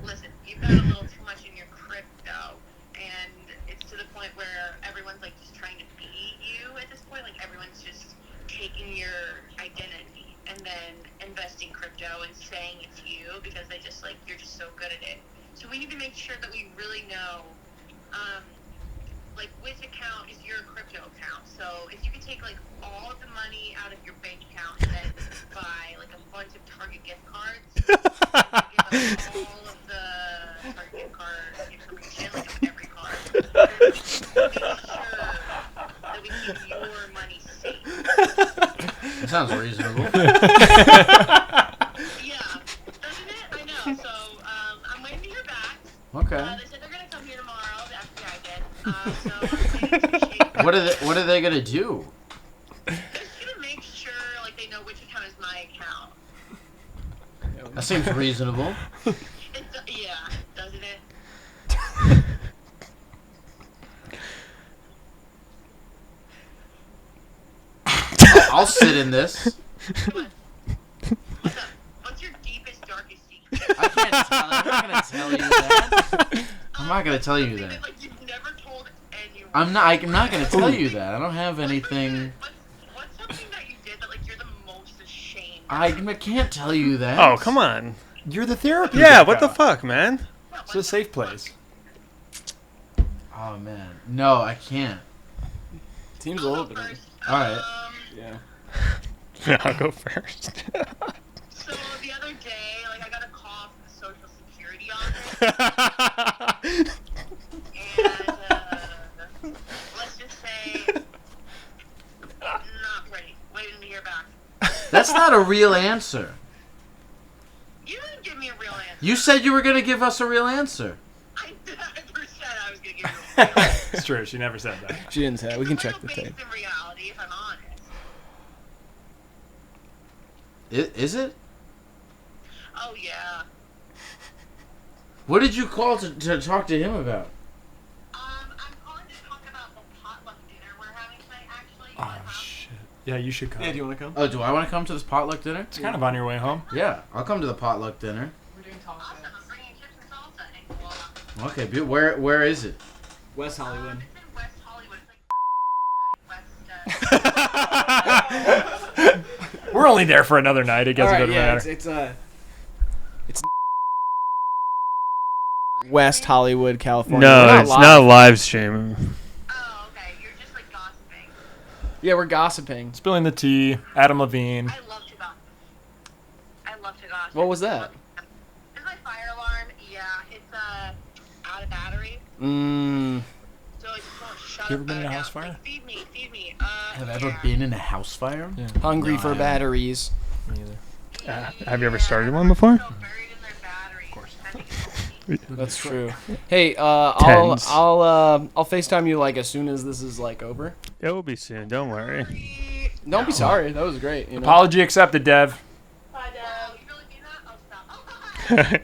listen, you've got a little too much in your crypto, and it's to the point where everyone's, like, just trying to be you at this point. Like, everyone's just taking your identity and then investing crypto and saying it's you because they just, like, you're just so good at it. So we need to make sure that we really know, like, which account is your crypto account. So if you can take, like, all of the money out of your bank account and then buy, like, a bunch of Target gift cards, give us all of the Target gift card information, like, of every card. Make sure that we keep your money safe. That sounds reasonable. Yeah, doesn't it? I know. So I'm waiting to hear back. Okay. They said they're gonna come here tomorrow. The FBI did. So I'm waiting to shake. What are they gonna do? Just gonna make sure, like, they know which account is my account. That seems reasonable. Yeah, doesn't it? I'll sit in this. What? What's up? What's your deepest, darkest secret? I can't tell. I'm not gonna tell you that. I'm not gonna tell you Something that. Like, you've never told anyone. I'm not gonna tell you that. I don't have anything. What's something that you did that, like, you're the most ashamed of? I can't tell you that. Oh, come on. You're the therapy. Yeah, Gecko. what the fuck, man? It's a safe place. Oh man, no, I can't. Team's a I'll little go bit. first. Alright. Yeah. I'll go first. So the other day, like, I got a call from the Social Security office, and let's just say, not ready. Waiting to hear back. That's not a real answer. You didn't give me a real answer. You said you were gonna give us a real answer. I never said I was gonna give you a real answer. It's true. She never said that. She didn't say that. We can It's a check the little tape. based in reality, if I'm honest. Is it? Oh yeah. What did you call to talk to him about? I'm calling to talk about the potluck dinner we're having tonight. Actually, you Oh wanna come? shit. Yeah, you should come. Yeah, do you want to come? Oh, do I want to come to this potluck dinner? It's kind of on your way home. Yeah, I'll come to the potluck dinner. We're doing Awesome. tacos. I'm bringing chips and salsa and voila. Okay, but where is it? West Hollywood. It's in West Hollywood. It's like West. We're only there for another night. It doesn't All right, really yeah, matter. it's West Hollywood, California. No, We're it's live. not live stream. Oh, okay. You're just like gossiping. Yeah, we're gossiping. Spilling the tea. Adam Levine. I love to gossip. I love to gossip. What was that? Is my fire alarm? Yeah, it's out of battery. Mmm. So it just won't shut You ever up. been in a now. house fire? Like, feed me. Have ever been in a house fire? Yeah. Hungry No, for I haven't. batteries. Me either. Have you ever started one before? So buried in their battery. Of course. That's true. Hey, Tens. I'll FaceTime you like as soon as this is like over. It will be soon. Don't worry. Don't be sorry. That was great. You know? Apology accepted, Dev. Bye, Dad. You really mean that?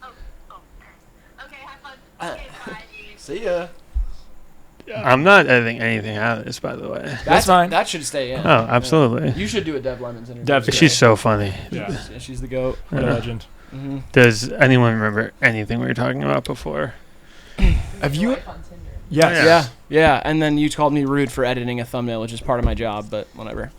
Oh, stop. Okay, have fun. Okay, bye. See ya. I'm not editing anything out of this, by the way. That's fine. That should stay in. Oh, absolutely. You should do a Dev Lemons interview. Dev's She's so funny. Yeah. Yeah, she's the goat. What a legend. Mm-hmm. Does anyone remember anything we were talking about before? Have you? Wife on Tinder. Yes. Yeah. Yeah, and then you called me rude for editing a thumbnail, which is part of my job, but whatever.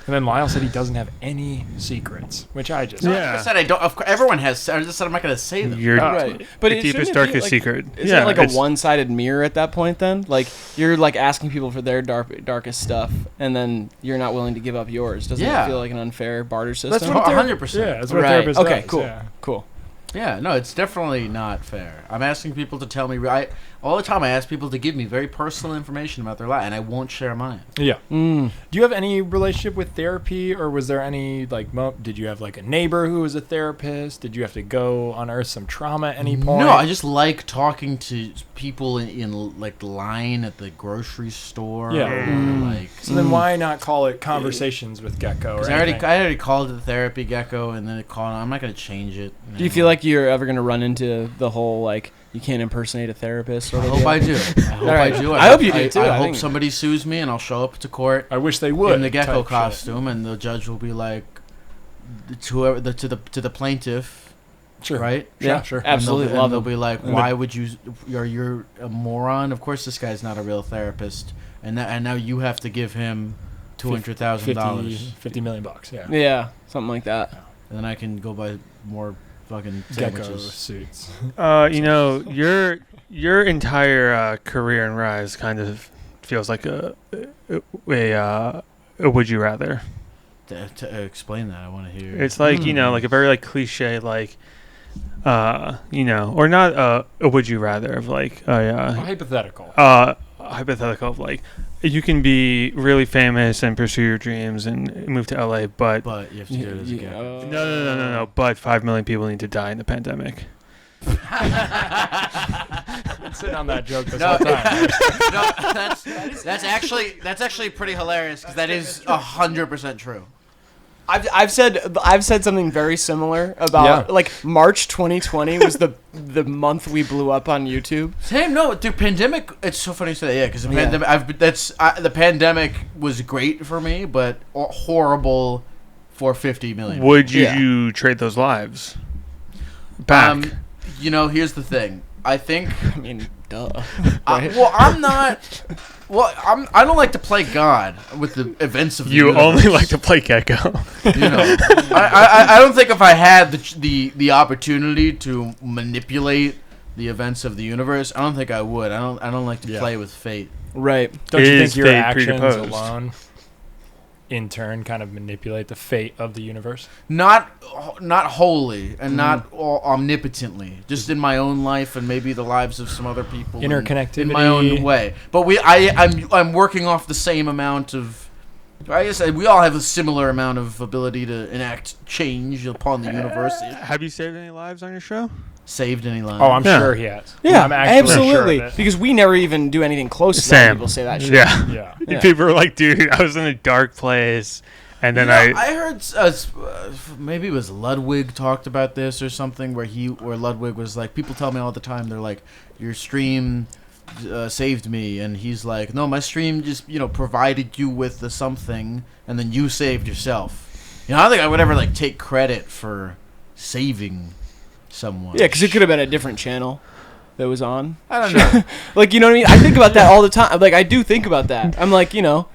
And then Lyle said he doesn't have any secrets, which I just. Yeah. I said I don't. Of course, everyone has. I just said I'm not going to say them. Your Right. But the it deepest, shouldn't it be, darkest like- secret. Isn't it like a it's- one-sided mirror at that point then? Like, you're like asking people for their darkest stuff, and then you're not willing to give up yours. Doesn't Yeah. it feel like an unfair barter system? That's what 100%. Yeah, that's what Right. therapist Okay, does, cool. yeah. Cool. Yeah, no, it's definitely not fair. I'm asking people to tell me. All the time I ask people to give me very personal information about their life, and I won't share mine. Yeah. Mm. Do you have any relationship with therapy, or was there any like? Did you have like a neighbor who was a therapist? Did you have to go unearth some trauma at any point? No, I just like talking to people in like line at the grocery store. Yeah. or, Mm. like. So then why not call it Conversations with Gekko? Or 'Cause anything? I already called it the Therapy Gecko, and then it called. I'm not gonna change it. Do you feel like you're ever going to run into the whole, like, you can't impersonate a therapist sort I of hope deal? I do. I hope Alright. I do. I hope you do, too. I I hope think- somebody sues me, and I'll show up to court I wish they would in the Gecko type shit. costume, and the judge will be like, to whoever to the plaintiff, Sure. right? Yeah, Sure. absolutely. And Love they'll them. be like, And why would you? You're a moron. Of course, this guy's not a real therapist, and now you have to give him $200,000, $50 million. Yeah. Yeah, something like that. and then I can go buy more fucking Gekko sandwiches. suits. you know, your entire career and rise kind of feels like a would you rather. To explain that, I want to hear. It's like you know, like a very like cliche like, you know, or not a would you rather of like Hypothetical. hypothetical of like you can be really famous and pursue your dreams and move to LA, but but you have to do it as a Gekko. no. But 5 million people need to die in the pandemic. Been sitting on that joke this No, whole time. no, that's actually pretty hilarious because that is 100% true. I've said something very similar about Yeah. like March 2020 was the month we blew up on YouTube. Same, no, the pandemic. It's so funny you say that, yeah, because the pandemic. The pandemic was great for me, but horrible for 50 million. Would you Yeah. trade those lives back? You know, here's the thing. I think. I mean, duh. I'm not. Well, I don't like to play God with the events of the You universe. only like to play Gekko. You know, I don't think if I had the opportunity to manipulate the events of the universe, I don't think I would. I don't like to play with fate. Right. Don't you Is think your fate actions predisposed? alone, in turn, kind of manipulate the fate of the universe? Not wholly and not omnipotently. Just in my own life and maybe the lives of some other people. Interconnectivity. in my own way. But I'm working off the same amount of. I guess we all have a similar amount of ability to enact change upon the universe. Have you saved any lives on your show? Saved any lives? Oh, I'm Yeah. sure he has. Yeah, I'm actually absolutely. Sure of it. Because we never even do anything close to that. Sam. People say that shit. Yeah. Yeah. Yeah. People are like, dude, I was in a dark place, and then I heard maybe it was Ludwig talked about this or something where Ludwig was like, people tell me all the time, they're like, your stream saved me, and he's like, no, my stream just provided you with the something, and then you saved yourself. You know, I don't think I would ever like take credit for saving someone. Yeah, because it could have been a different channel that was on. I don't know. Like, you know what I mean? I think about that all the time. Like, I do think about that. I'm like, you know,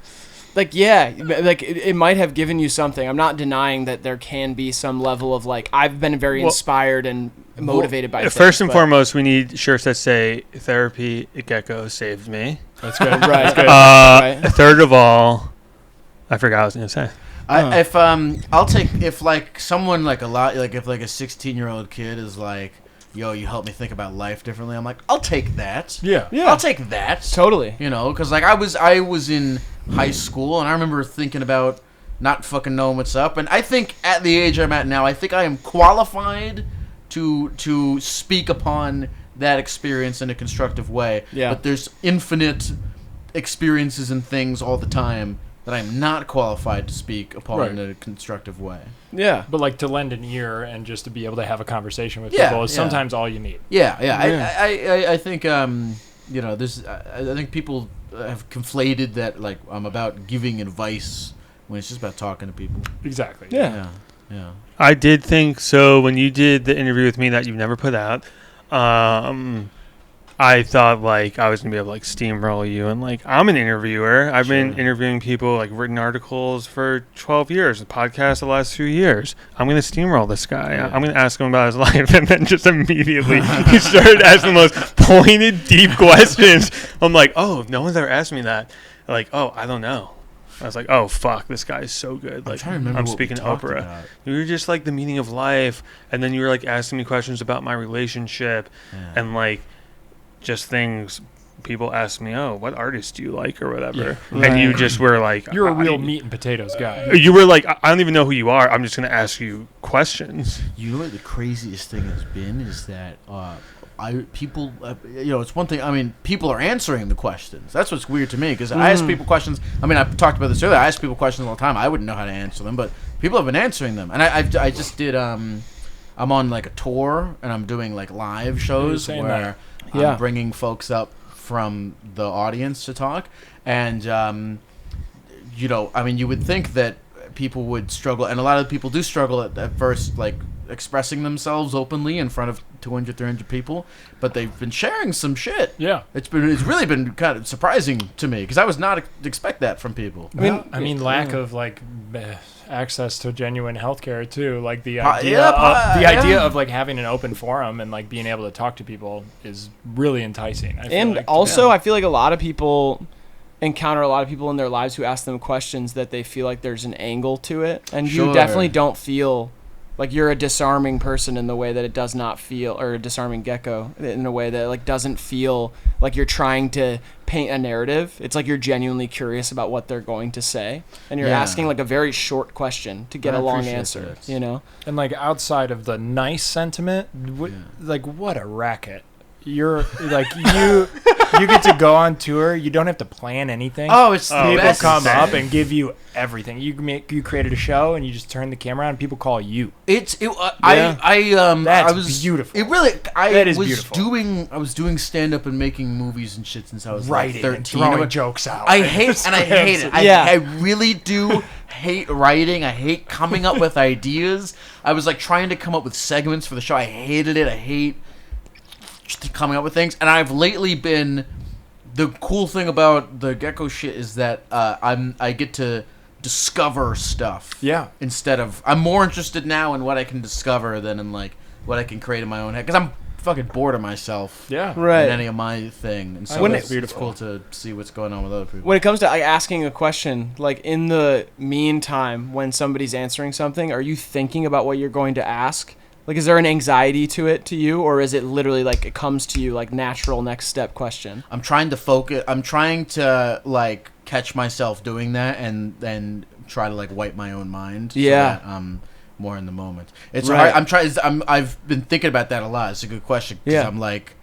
like, yeah, like it might have given you something. I'm not denying that there can be some level of like, I've been very inspired and motivated by things. First and foremost, we need shirts that say Therapy Gecko saved me. That's good. Right. That's good. Right. Third of all, I forgot what I was going to say. I'll take if like someone like a lot like if like a 16-year-old kid is like, yo, you helped me think about life differently. I'm like, I'll take that. Yeah. I'll take that. Totally. You know, because like I was in high school and I remember thinking about not fucking knowing what's up. And I think at the age I'm at now, I think I am qualified to speak upon that experience in a constructive way. Yeah. But there's infinite experiences and things all the time that I'm not qualified to speak upon in a constructive way. Yeah. But like to lend an ear and just to be able to have a conversation with Yeah, people is yeah. sometimes all you need. Yeah. Yeah. I think you know, there's I think people have conflated that like I'm about giving advice when it's just about talking to people. Exactly. Yeah. Yeah. I did think so when you did the interview with me that you've never put out. I thought like I was gonna be able to like steamroll you, and like I'm an interviewer. I've been interviewing people, like written articles for 12 years, the podcast the last few years. I'm gonna steamroll this guy. Yeah. I'm gonna ask him about his life, and then just immediately he started asking the most pointed, deep questions. I'm like, oh, no one's ever asked me that. Like, oh, I don't know. I was like, oh fuck, this guy is so good. Like, trying to remember I'm what we speaking talked Oprah. about. You were just like the meaning of life, and then you were like asking me questions about my relationship, and like just things people ask me, oh, what artist do you like or whatever, and you just were like, You're a real meat and potatoes guy. you were like, I don't even know who you are. I'm just gonna ask you questions. You know what the craziest thing has been is that people, you know, it's one thing. I mean, people are answering the questions. That's what's weird to me because I ask people questions. I mean, I talked about this earlier. I ask people questions all the time. I wouldn't know how to answer them, but people have been answering them. And I just did. I'm on like a tour and I'm doing like live shows where I'm bringing folks up from the audience to talk. And you know, I mean, you would think that people would struggle, and a lot of people do struggle at first, like expressing themselves openly in front of 200, 300 people, but they've been sharing some shit. Yeah. It's really been kind of surprising to me because I was not expect that from people. I mean, lack of like access to genuine healthcare too. Like the idea of like having an open forum and like being able to talk to people is really enticing. I feel I feel like a lot of people encounter a lot of people in their lives who ask them questions that they feel like there's an angle to it, and you definitely don't feel like you're a disarming person in the way that it does not feel, or a disarming gecko in a way that like doesn't feel like you're trying to paint a narrative. It's like you're genuinely curious about what they're going to say, and you're asking like a very short question to get a long answer. You know, and like outside of the nice sentiment, like what a racket. You're like you get to go on tour. You don't have to plan anything. Oh, it's people come up and give you everything. You created a show and you just turn the camera on and people call you. That's beautiful. It really. That is beautiful. I was doing stand up and making movies and shit since I was writing like 13. and throwing jokes out. I hate it. I really do hate writing. I hate coming up with ideas. I was like trying to come up with segments for the show. I hated it. I hate coming up with things, and I've lately been. The cool thing about the Gekko shit is that I get to discover stuff. Yeah. Instead of I'm more interested now in what I can discover than in like what I can create in my own head, because I'm fucking bored of myself. Yeah. Right. In any of my thing, and so it's cool to see what's going on with other people. When it comes to like asking a question, like in the meantime when somebody's answering something, are you thinking about what you're going to ask? Like, is there an anxiety to it to you, or is it literally like it comes to you like natural next step question? I'm trying to focus. I'm trying to like catch myself doing that, and then try to like wipe my own mind. So that I'm more in the moment. It's hard. I've been thinking about that a lot. It's a good question because I'm like,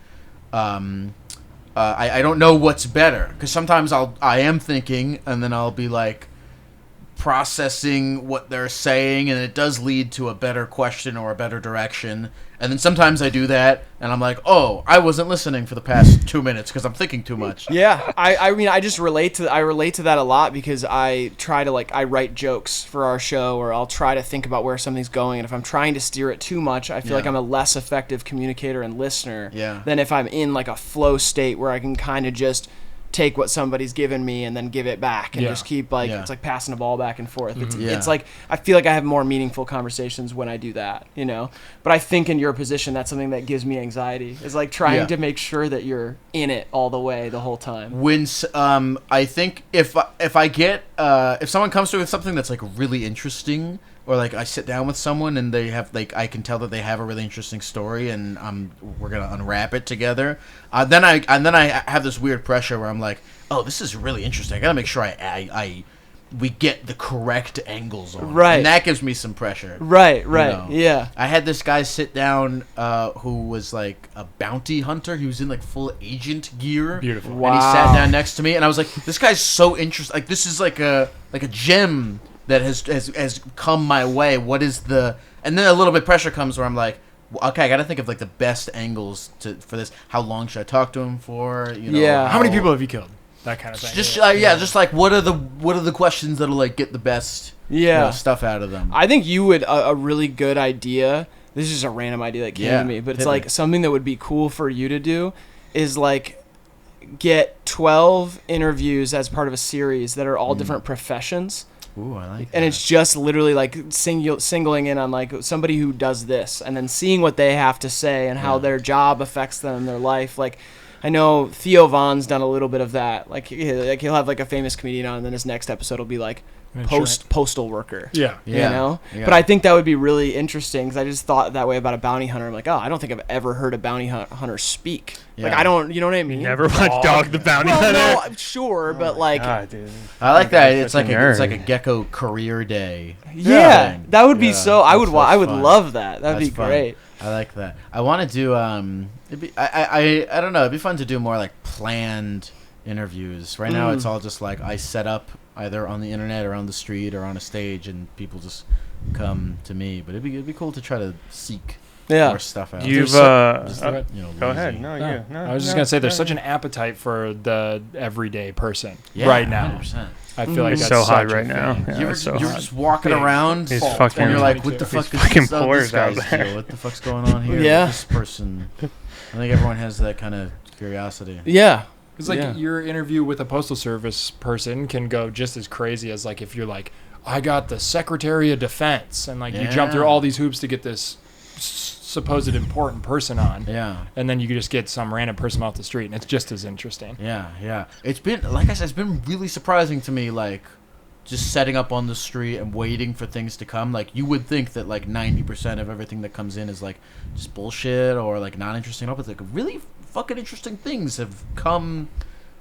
I don't know what's better, because sometimes I am thinking, and then I'll be like processing what they're saying, and it does lead to a better question or a better direction. And then sometimes I do that, and I'm like, oh, I wasn't listening for the past 2 minutes because I'm thinking too much. Yeah, I mean, I just relate to that a lot because I try to I write jokes for our show, or I'll try to think about where something's going, and if I'm trying to steer it too much, I feel like I'm a less effective communicator and listener than if I'm in like a flow state where I can kind of just take what somebody's given me and then give it back and just keep it's like passing the ball back and forth. It's like I feel like I have more meaningful conversations when I do that, But I think in your position, that's something that gives me anxiety. Is like trying to make sure that you're in it all the way the whole time. When I think if I get if someone comes to me with something that's like really interesting, or like I sit down with someone and they have I can tell that they have a really interesting story, and we're gonna unwrap it together. Then I have this weird pressure where I'm like, oh, this is really interesting. I gotta make sure we get the correct angles on it. And that gives me some pressure. Right. Yeah. I had this guy sit down who was like a bounty hunter. He was in like full agent gear. Beautiful. Wow. And he sat down next to me, and I was like, this guy's so interesting. Like, this is like a gem that has come my way. What is the... And then a little bit pressure comes where I'm like, okay, I got to think of like the best angles for this. How long should I talk to him for? Yeah. How many people have you killed? That kind of thing. Just just like what are the questions that'll like get the best stuff out of them. I think you would a really good idea. This is just a random idea that came to me, but it's like something that would be cool for you to do is like get 12 interviews as part of a series that are all different professions. Ooh, I like that. And it's just literally like singling in on like somebody who does this, and then seeing what they have to say and how their job affects them, their life. Like, I know Theo Von's done a little bit of that. Like he'll have like a famous comedian on, and then his next episode will be like postal worker. Yeah. You know? Yeah. But I think that would be really interesting because I just thought that way about a bounty hunter. I'm like, oh, I don't think I've ever heard a bounty hunter speak. Yeah. Like, I don't, you know what I mean? You never watched Dog the Bounty Hunter? No, I'm sure, but like... God, dude. I like that. It's like a Gekko career day. Yeah, that would be so... I would love that. That'd be great. I like that. I want to do... I don't know. It'd be fun to do more like planned interviews. Right now, it's all just like I set up either on the internet or on the street or on a stage, and people just come to me. But it'd be cool to try to seek more stuff out. You've go ahead. No, I was just gonna say there's such an appetite for the everyday person right now. 100%. I feel like that's so hot such a right now. thing. Yeah, You're just walking around, He's and fucking- you're like, "What the fuck is fucking this pores out guy's there. deal? What the fuck's going on here? Yeah. With this person." I think everyone has that kind of curiosity. Yeah. It's like your interview with a postal service person can go just as crazy as like if you're like, I got the Secretary of Defense, and like you jump through all these hoops to get this supposed important person on. Yeah. And then you just get some random person off the street, and it's just as interesting. Yeah. It's been, like I said, it's been really surprising to me, like, just setting up on the street and waiting for things to come. Like, you would think that, like, 90% of everything that comes in is, like, just bullshit or, like, not interesting. But, like, really fucking interesting things have come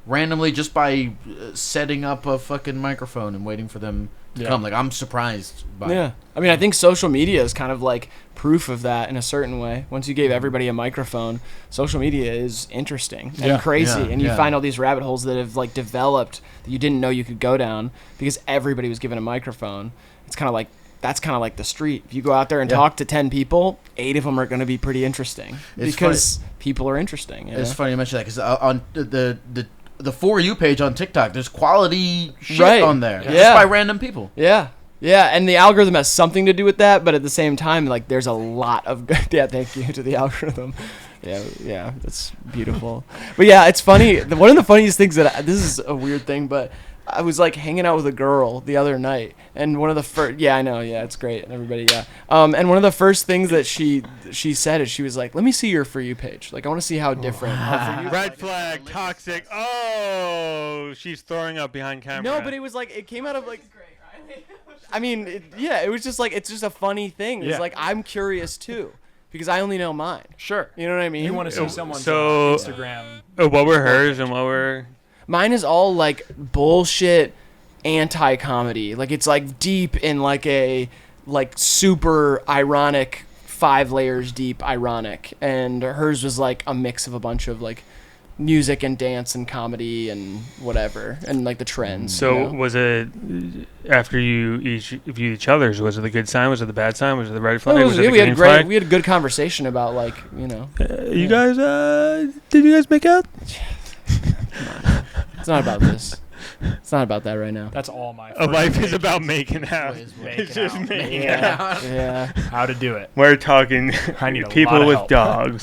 randomly just by setting up a fucking microphone and waiting for them to come. Like, I'm surprised by it. I mean, I think social media is kind of like proof of that in a certain way. Once you gave everybody a microphone, social media is interesting and crazy. And you find all these rabbit holes that have like developed that you didn't know you could go down because everybody was given a microphone. It's kind of like, that's kind of like the street. If you go out there and talk to 10 people, 8 of them are going to be pretty interesting because people are interesting. It's funny you mention that because on the For You page on TikTok, there's quality shit on there. Just by random people. Yeah, and the algorithm has something to do with that, but at the same time, like, there's a lot of thank you to the algorithm. Yeah, that's beautiful. But yeah, it's funny. One of the funniest things this is a weird thing, but I was like hanging out with a girl the other night, and one of the first, I know, it's great, and everybody, and one of the first things that she said is she was like, "Let me see your For You page. Like, I want to see how different." Red flag, toxic. Oh, she's throwing up behind camera. No, but it was like it came out of like. I mean, it was just like it's just a funny thing. It's like I'm curious too. Because I only know mine. Sure. You know what I mean? You want to see someone's Instagram. What were hers and what were... Mine is all like bullshit anti-comedy. Like it's like deep in like a like super ironic 5 layers deep ironic. And hers was like a mix of a bunch of like music and dance and comedy and whatever, and like the trends. So you know? was it after you each viewed each other's? Was it the good sign? Was it the bad sign? Was it the red flag? No, was it the we had green flag? we had a good conversation about like You guys, did you guys make out? It's not about this. It's not about that right now. That's all my. A life is about making out. Making It's just out. making Yeah. out. Yeah. How to do it. We're talking I need a lot people of with help.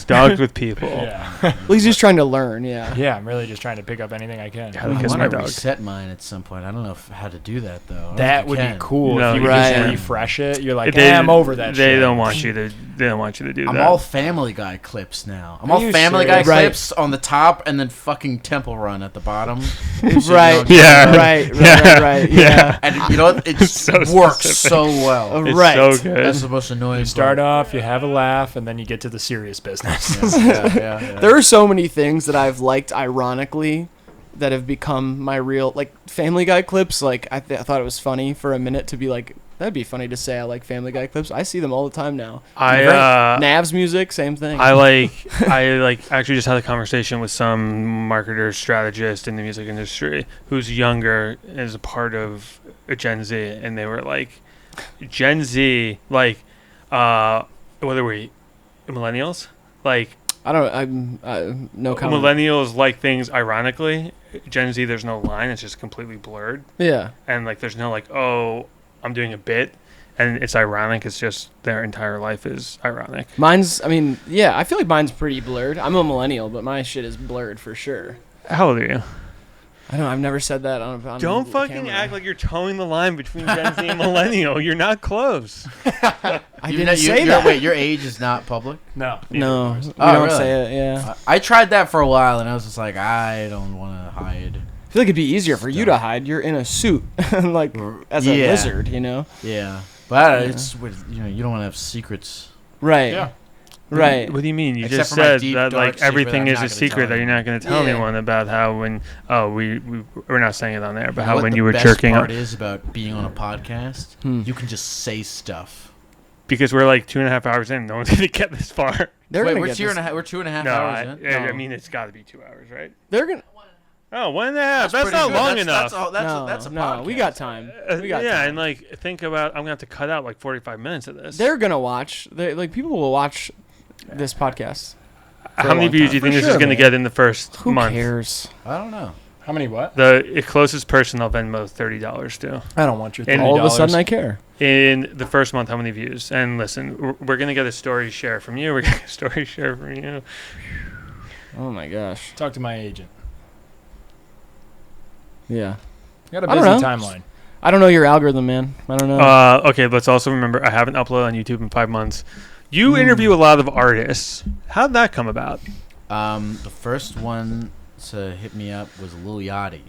dogs with people. Yeah. Well, he's just trying to learn. Yeah. Yeah, I'm really just trying to pick up anything I can. How to I kiss want my to dog. reset mine at some point. I don't know how to do that though. I don't That think would you be can. cool No, if you you could just can't. refresh it. You're like, They- I'm over that They shit. don't want you to. They don't want you to do I'm that. all Family Guy clips now. I'm Are all you Family Guy serious? Right. clips on the top, and then fucking Temple Run at the bottom. Right. Yeah. Right. Yeah. Right. Yeah. Yeah. And you know what? It So works specific. so well. It's Right. so good. That's the most annoying. You start off, you have a laugh, and then you get to the serious business. Yeah. There are so many things that I've liked ironically that have become my real, like Family Guy clips. Like I thought it was funny for a minute to be like, that'd be funny to say I like Family Guy clips. I see them all the time now. Nav's music, same thing. I actually just had a conversation with some marketer strategist in the music industry who's younger, is a part of a Gen Z, and they were like, Gen Z, like, what are we, millennials? Like, I don't. No comment. millennials like things ironically. Gen Z, there's no line. It's just completely blurred. Yeah. And like, there's no like, oh, I'm doing a bit, and it's ironic. It's just their entire life is ironic. Mine's. I mean, yeah. I feel like mine's pretty blurred. I'm a millennial, but my shit is blurred for sure. How old are you? I don't know. I've never said that on Don't the fucking camera. act like you're towing the line between Gen Z and millennial. You're not close. I didn't say that. Wait, your age is not public? No. No, we Oh, don't really? say it. Yeah. I tried that for a while, and I was just like, I don't want to hide. I feel like it'd be easier for you to hide. You're in a suit, like as a Yeah. lizard, you know. Yeah, but Yeah. it's you don't want to have secrets. Right. Yeah. Right. What do you mean? You Except just for my said deep, that dark like secret everything I'm is not a gonna secret tell that you're anyone. not going to tell Yeah. anyone about how when we're not saying it on there, but You know how what when the you were best jerking part off is about being on a podcast, you can just say stuff. because we're like 2.5 hours in. No one's going to get this far. They're Wait, gonna we're get this. we're 2.5 No, hours in. I No. mean it's got to be 2 hours, right? They're gonna. Oh, 1.5. That's pretty not good. long That's- enough. That's a no, podcast. we got time. We got yeah, time. and like think about, I'm gonna have to cut out like 45 minutes of this. They're gonna watch. Like people will watch this podcast. for How a many long views time. do you think For this is sure, gonna man. get in the first Who month? cares? I don't know. How many what? The closest person I'll Venmo $30 to. I don't want your And $30. All of a sudden, I care. In the first month, how many views? And listen, we're going to get a story share from you. We're going to get a story share from you. Oh my gosh. Talk to my agent. Yeah. Got a I don't busy know. timeline. I don't know your algorithm, man. I don't know. Okay, let's also remember I haven't uploaded on YouTube in 5 months. You Hmm. interview a lot of artists. How'd that come about? The first one to hit me up was Lil Yachty.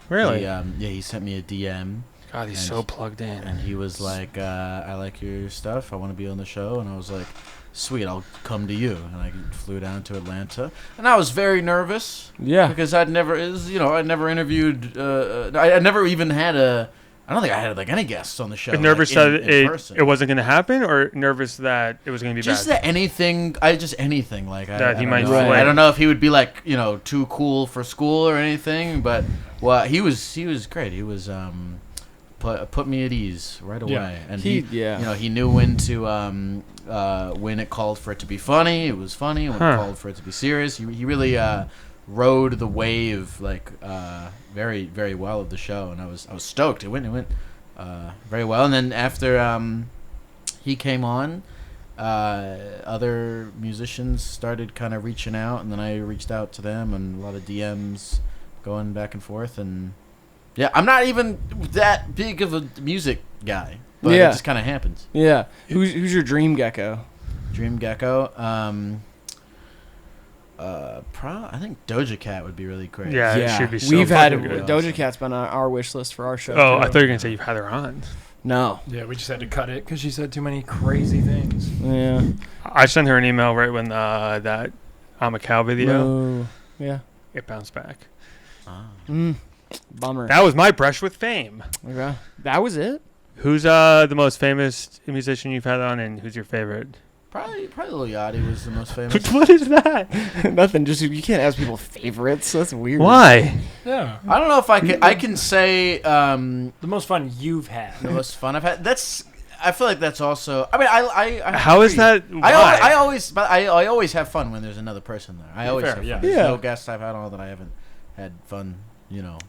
Really? He sent me a DM. God, he's And- so plugged in. And he was like, I like your stuff. I want to be on the show. And I was like, sweet, I'll come to you. And I flew down to Atlanta. And I was very nervous Yeah. because I'd never interviewed. I never even had I don't think I had like any guests on the show. Nervous like, that in person. it wasn't going to happen, or nervous that it was going to be Just bad? that anything. Anything like That I he don't might know. flip. I don't know if he would be like too cool for school or anything. But he was great. He was put me at ease right away. Yeah. And Yeah. he knew when to when it called for it to be funny, it was funny. When it called for it to be serious, he really rode the wave very, very well of the show, and I was stoked. It went very well. And then after he came on, other musicians started kind of reaching out, and then I reached out to them, and a lot of DMs going back and forth. And yeah, I'm not even that big of a music guy, but Yeah. it just kind of happens. Yeah. Who's your dream gecko? Dream Gekko. I think Doja Cat would be really great. Yeah, it should be so We've had fucking good. Doja Cat's been on our wish list for our show. Oh, too. I thought you were going to say you've had her on. No. Yeah, we just had to cut it because she said too many crazy things. Yeah. I sent her an email right when that I'm a Cow video, No. Yeah. it bounced back. Ah. Bummer. That was my brush with fame. Okay. That was it? Who's the most famous musician you've had on, and who's your favorite? Probably Lil Yachty was the most famous. What is that? Nothing. Just you can't ask people favorites. That's weird. Why? Yeah. I don't know if I can say The most fun you've had. the most fun I've had. I feel like that's also. I mean, I How is agree. that? Why? I always have fun when there's another person there. I always Fair, have fun. yeah. There's Yeah. no guests I've had on that I haven't had fun.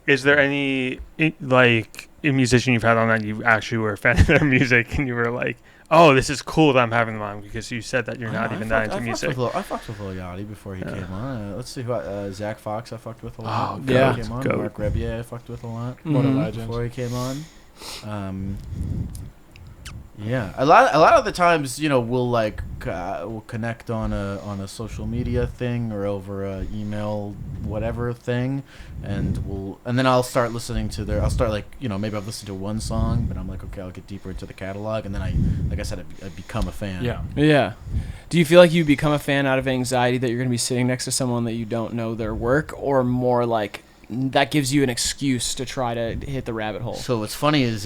Is there any like a musician you've had on that you actually were a fan of their music and you were like, oh, this is cool that I'm having them on because you said that you're not even that into music? I fucked with Lil Yachty before he came on. Let's see who. Zach Fox I fucked with a lot. Oh, before yeah. he came on. Goat. Mark Rebier I fucked with a lot What a Mhm. legend. before he came on. Yeah, a lot of the times, we'll we'll connect on a social media thing or over a email whatever thing, and then I'll start listening to maybe I've listened to one song, but I'm like, okay, I'll get deeper into the catalog, and then I become a fan. Yeah. Yeah. Do you feel like you become a fan out of anxiety that you're going to be sitting next to someone that you don't know their work, or more like that gives you an excuse to try to hit the rabbit hole? So what's funny is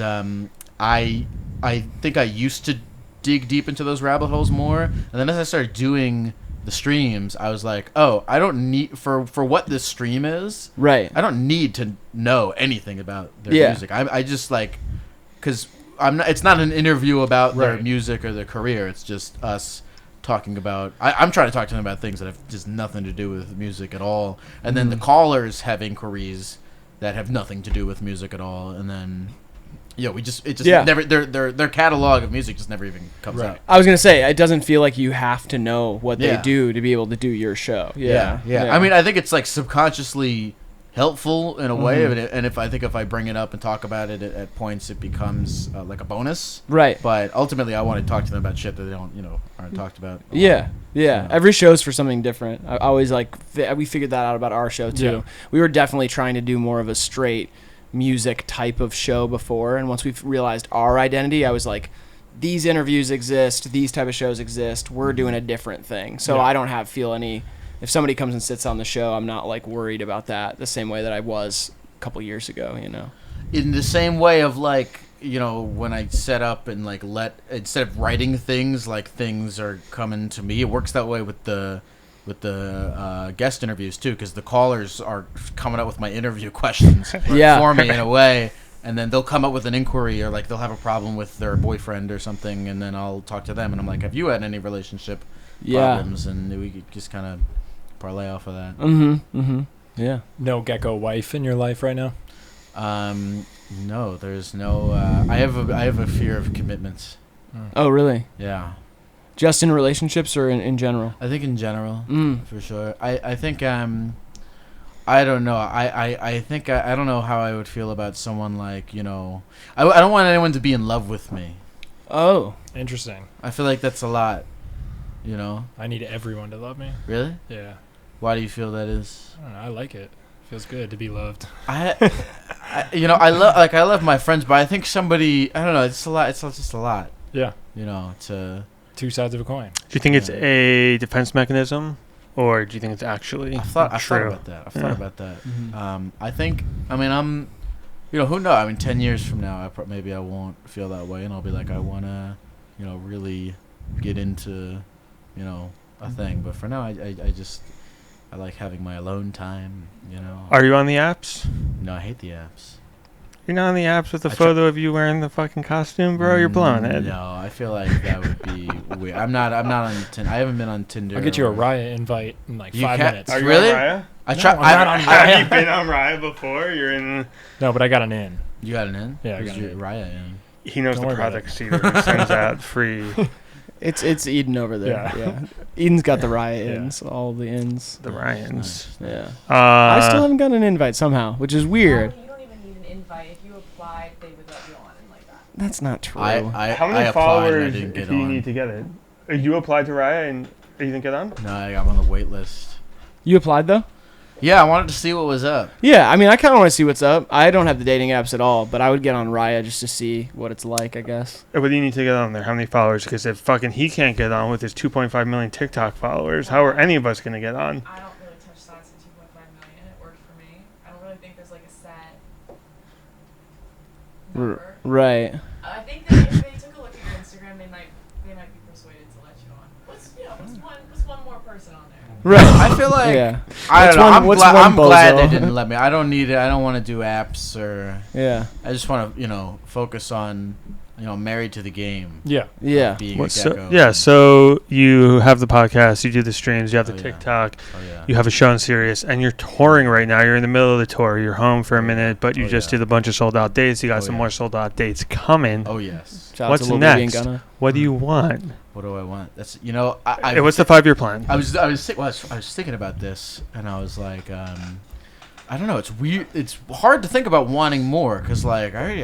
I think I used to dig deep into those rabbit holes more, and then as I started doing the streams, I was like, oh, I don't need for what this stream is. Right. I don't need to know anything about their Yeah. music. I just because it's not an interview about their Right. music or their career. It's just us talking about. I'm trying to talk to them about things that have just nothing to do with music at all, and then the callers have inquiries that have nothing to do with music at all, and then. Yeah. Never their catalog of music just never even comes Right. out. I was going to say, it doesn't feel like you have to know what they Yeah. do to be able to do your show. Yeah. I mean, I think it's like subconsciously helpful in a way, Mhm. and if I bring it up and talk about it at points, it becomes like a bonus. Right. But ultimately, I want to talk to them about shit that they don't, aren't talked about. Yeah. Yeah. Every show's for something different. I always we figured that out about our show too. Yeah. We were definitely trying to do more of a straight music type of show before, and once we realized our identity, I was like, these interviews exist, these type of shows exist, we're doing a different thing. So Yeah. I don't feel any, if somebody comes and sits on the show, I'm not like worried about that the same way that I was a couple years ago, In the same way of when I set up and instead of writing things, things are coming to me. It works that way with the guest interviews too, because the callers are coming up with my interview questions Yeah. for me in a way, and then they'll come up with an inquiry or they'll have a problem with their boyfriend or something, and then I'll talk to them and I'm like, have you had any relationship problems? And we could just kind of parlay off of that. Yeah. No Gekko wife in your life right now? No, there's no. I have a fear of commitments. Oh, really? Yeah, Just in relationships or in general? I think in general, Mm. for sure. I think I don't know. I think I don't know how I would feel about someone I don't want anyone to be in love with me. Oh. Interesting. I feel like that's a lot. I need everyone to love me. Really? Yeah. Why do you feel that is? I don't know. I like it. Feels good to be loved. I love my friends, but I think somebody. I don't know. It's a lot. It's just a lot. Yeah. To. Two sides of a coin. Do you think it's a defense mechanism, or do you think it's actually I've thought true? about that. I've Yeah. thought about that. Mhm. I think. I mean, I'm. Who knows? I mean, 10 years from now, maybe I won't feel that way, and I'll be like, I wanna, really get into, a thing. But for now, I like having my alone time. Are you on the apps? No, I hate the apps. You're not on the apps with the I try- photo of you wearing the fucking costume, bro. You're blowing it. No, I feel like that would be weird. I'm not on Tinder. I haven't been on Tinder. I'll get you a or- Raya invite in like You 5 can't- minutes. Are you Really? Raya? I No, try. I'm not on Have Raya. you been on Raya before? You're in. No, but I got an in. You got an in? Yeah, I Who's got an your in. Raya in. He knows Don't the worry about product Cedar sends out free. It's Eden over there. Yeah. Yeah. Eden's got the Raya Yeah. ins, all the ins. The Ryans. Yeah. Uh, I still haven't gotten an invite somehow, which is weird. You don't even need an invite. If you applied, they would let you on and like that. That's not true. How many I applied and I followers didn't do get you on. need to get it? You applied to Raya and you didn't get on? No, I'm on the wait list. You applied though? Yeah, I wanted to see what was up. Yeah, I mean, I kind of want to see what's up. I don't have the dating apps at all, but I would get on Raya just to see what it's like, I guess. What do you need to get on there? How many followers? Because if fucking he can't get on with his 2.5 million TikTok followers, how are any of us going to get on? I don't really touch sites at 2.5 million. It worked for me. I don't really think there's like a set number. Right. I think that if they took a look at your Instagram, they might be persuaded to let you on. Just one more person on there. Right. I feel like Yeah. I What's don't know. one- I'm, what's glad, one I'm glad they bozo? didn't let me. I don't need it. I don't want to do apps or. Yeah. I just want to focus on married to the game. Yeah. Yeah. Being What, a so, gecko. yeah, so you have the podcast, you do the streams, you have the Oh, yeah. TikTok, Oh yeah. you have a show in Sirius, and you're touring right now. You're in the middle of the tour. You're home for a minute, but you Oh, just yeah. did a bunch of sold out dates. You got Oh, some yeah. more sold out dates coming. Oh yes. Shout out What's to Lil Baby and next? Gunna. What do you want? What do I want? That's Hey, what's the 5-year plan? I was thinking about this, and I was like, I don't know. It's weird. It's hard to think about wanting more because like I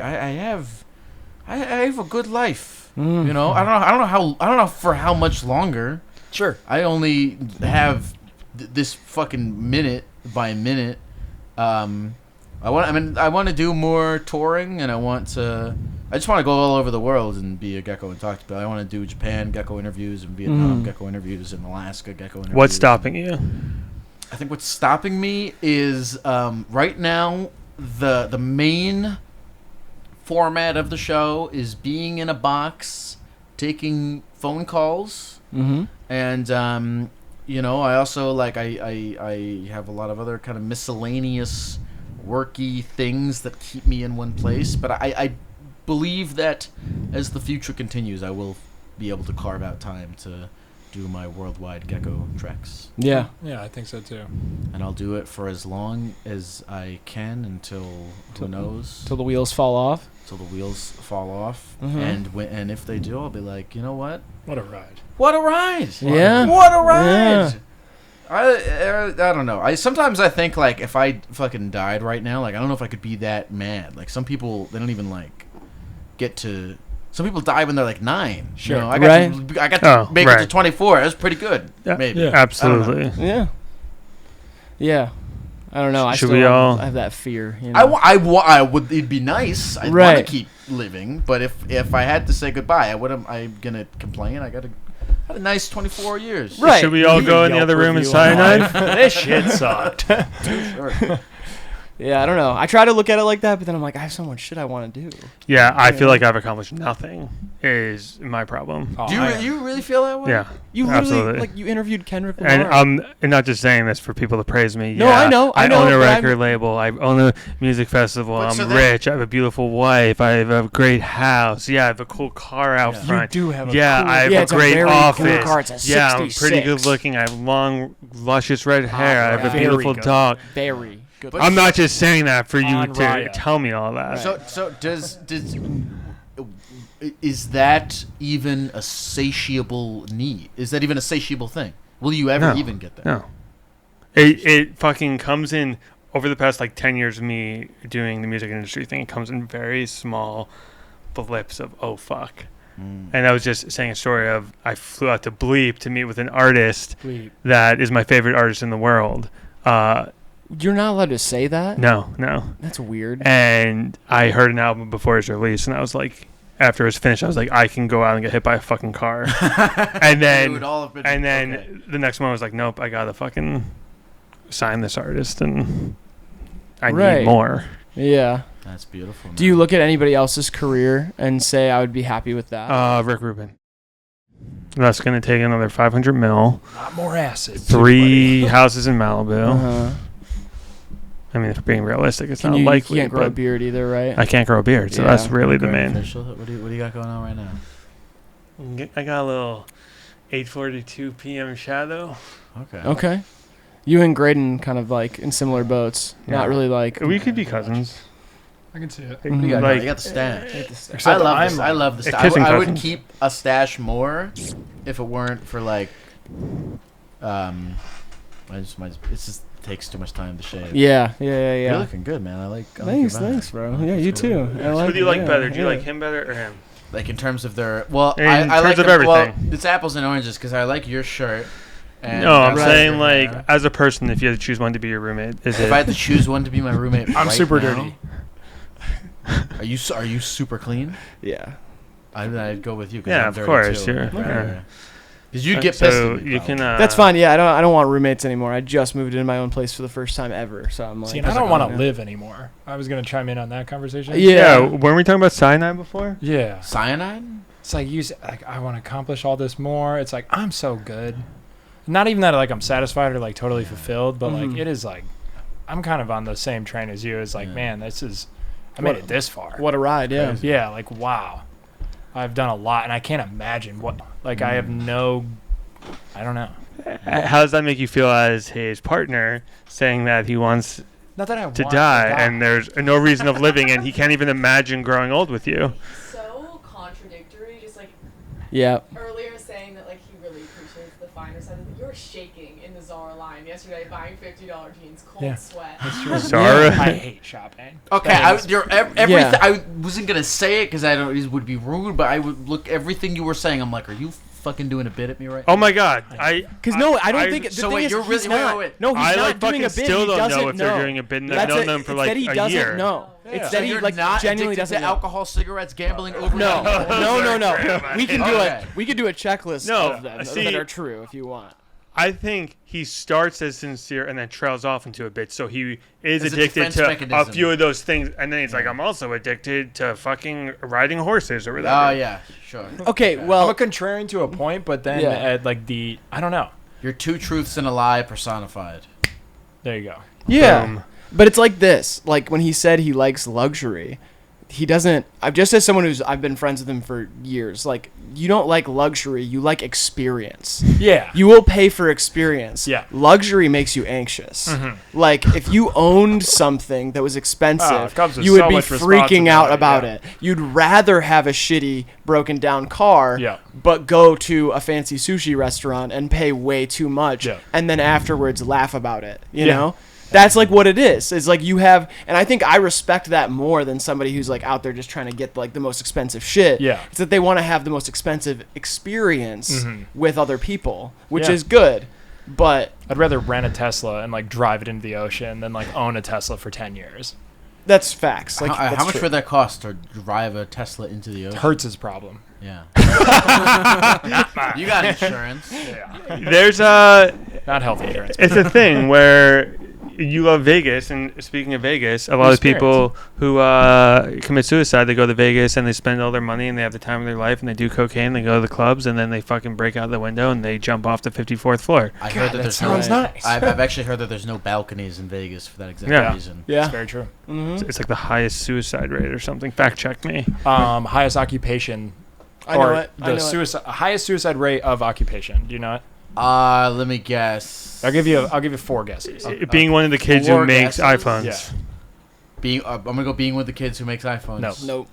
have a good life. Mm. You know, I don't know for how much longer. Sure. I only have this fucking minute by minute. I want to do more touring, and I just want to go all over the world and be a gecko and talk to people. I want to do Japan gecko interviews and Vietnam gecko interviews and Alaska gecko interviews. What's stopping you? I think what's stopping me is right now the main format of the show is being in a box, taking phone calls, and I also I have a lot of other kind of miscellaneous worky things that keep me in one place. But I believe that as the future continues, I will be able to carve out time to do my worldwide gecko treks. Yeah. Yeah, I think so too. And I'll do it for as long as I can until who knows, Till the wheels fall off. till the wheels fall off. Mhm. And if they do, I'll be like, you know what? What a ride. What a ride! Yeah. What a ride! Yeah. I don't know. Sometimes I think like if I fucking died right now, like I don't know if I could be that mad. Like some people, they don't even like get to. Some people die when they're like 9. Sure. You know, I got Oh, to make it right. to 24. That's pretty good. Yeah. Maybe. Yeah. Absolutely. Yeah. Yeah. I don't know. I Should still we have, all- I have that fear. You know? I would. It'd be nice. I'd want Right. to keep living, but if I had to say goodbye, I'm gonna complain. I had a nice 24 years. Right. Should we all You go can in the other Yelp room and review on cyanide? this shit sucked. Sure. Yeah, I don't know. I try to look at it like that, but then I'm like, I have so much shit I want to do. Yeah, I feel like I've accomplished nothing. Is my problem. Oh, Do you really feel that way? Yeah, You literally, absolutely. you interviewed Kendrick Lamar. And I'm not just saying this for people to praise me. No, Yeah, I know, I own a but record label. I own a music festival. But I'm so then- rich. I have a beautiful wife. I have a great house. Yeah, I have a cool car out Yeah. You front. do have a yeah, cool- I have Yeah, a it's a great very cool office. car. It's a yeah, I'm pretty 66. good looking. I have long, luscious red hair. I have a Very beautiful good. dog. Very good. But- I'm not just saying that for you On to Riot. tell me all that. So is that even a satiable need? Is that even a satiable thing? Will you ever No. even get there? No. It fucking comes in over the past 10 years of me doing the music industry thing. It comes in very small blips of oh fuck. And I was just saying a story of I flew out to Bleep to meet with an artist Bleep. that is my favorite artist in the world. You're not allowed to say that? No. That's weird. And I heard an album before its release, and I was like, after it was finished, I was like, I can go out and get hit by a fucking car. And It would then, all have been- okay. the next one was like, nope, I gotta fucking sign this artist, and I Right. need more. Yeah. That's beautiful. Do you look at anybody else's career and say, I would be happy with that? Rick Rubin. That's gonna take another 500 mil, Not more acid. 3 houses in Malibu. Uh-huh. I mean, if we're being realistic, it's Can not you likely. can't grow a but beard either, right? I can't grow a beard, so Yeah. that's really the Going main. official? What do you got going on right now? I got a little 8:42 p.m. shadow. Okay. Okay. You and Graydon kind of like in similar boats. Yeah. Not really like. We could be cousins. I can see it. What do you got? Like- You got the stash. Except I love I'm this. I love the a stash. kissing I would cousins. keep a stash more if it weren't for like, it just takes too much time to shave. Yeah. You're looking good, man. I like your Thanks, vibe. bro. Yeah, you too. Who do you like yeah, better? Do you yeah. like him better or him? Like in terms of their I In like terms of them- well, everything. it's apples and oranges because I like your shirt. And No, I'm I like saying your like hair. as a person, if you had to choose one to be your roommate, is if it? I had to choose one to be my roommate, I'm right super now, dirty. Are you super clean? Yeah. I'd go with you. 'Cause Yeah, I'm of dirty course, too. you're- I'd yeah. rather- Because you'd get pissed. So at me, you can. probably. That's fine. Yeah, I don't want roommates anymore. I just moved into my own place for the first time ever, so I'm like. See, and I How's it don't want going, to man? live anymore. I was going to chime in on that conversation. Yeah, Yeah. weren't we talking about cyanide before? Yeah. Cyanide? It's like I want to accomplish all this more. It's like I'm so good. Not even that like I'm satisfied or like totally fulfilled, but like it is like I'm kind of on the same train as you. It's like, man, I made it this far. What a ride, yeah. Yeah, like wow. I've done a lot and I can't imagine what I have no I don't know. How does that make you feel as his partner saying that he wants Not that I want to die and there's no reason of living and he can't even imagine growing old with you? So contradictory, just like Yeah. earlier saying that like he really appreciates the finer side of it. You were shaking in the Zara line yesterday buying $50 jeans, cold sweat. Zara? I hate shopping. Okay, Yeah. I wasn't gonna say it because I don't. It would be rude, but I would look everything you were saying. I'm like, are you fucking doing a bit at me right Oh my God! Because I don't think. The so thing wait, is, you're he's really not. wait. No, he's I not like doing fucking a bit. still He don't know doesn't if they're doing a bit. I've That's known it. them for It's like that he a doesn't year. know. Yeah. It's So that he you're like not genuinely addicted doesn't to know. alcohol, cigarettes, gambling, over. No. We can do Okay. We could do a checklist No, of them see- that are true if you want. I think he starts as sincere and then trails off into a bit. So he is As a addicted defense to a mechanism. few of those things, and then he's like, I'm also addicted to fucking riding horses or whatever. Oh yeah, sure. Okay, I'm well, a contrarian to a point, but then Yeah. at like I don't know. You're two truths and a lie personified. There you go. yeah. Boom. But it's like this. Like when he said he likes luxury, he doesn't. Just as someone I've been friends with him for years. Like you don't like luxury, you like experience. Yeah. You will pay for experience. Yeah. Luxury makes you anxious. Like if you owned something that was expensive, it comes with you would so be much freaking out responsibility, about yeah. it. You'd rather have a shitty, broken down car, Yeah. but go to a fancy sushi restaurant and pay way too much, Yeah. and then afterwards laugh about it. You Yeah. know? That's like what it is. It's like you have, and I think I respect that more than somebody who's like out there just trying to get like the most expensive shit. Yeah. It's that they want to have the most expensive experience with other people, which Yeah. is good. But I'd rather rent a Tesla and like drive it into the ocean than like own a Tesla for 10 years. that's facts. Like that's how much true. would that cost to drive a Tesla into the ocean? Hertz's problem. Yeah. You got insurance. Yeah. There's Not health insurance. it's a thing where you love Vegas, and speaking of Vegas, a lot of people who commit suicide, they go to Vegas and they spend all their money and they have the time of their life and they do cocaine, they go to the clubs, and then they fucking break out the window and they jump off the 54th floor. I heard that there's sounds no. nice. I've actually heard that there's no balconies in Vegas for that exact Yeah. reason. Yeah. It's very true. It's like the highest suicide rate or something. Fact check me. Highest occupation. I know it. I The know it. highest suicide rate of occupation. Do you know it? Let me guess. I'll give you 4 guesses. Being one of the kids who four makes guesses? iPhones. Yeah. I'm gonna go being with the kids who makes iPhones. No. Nope.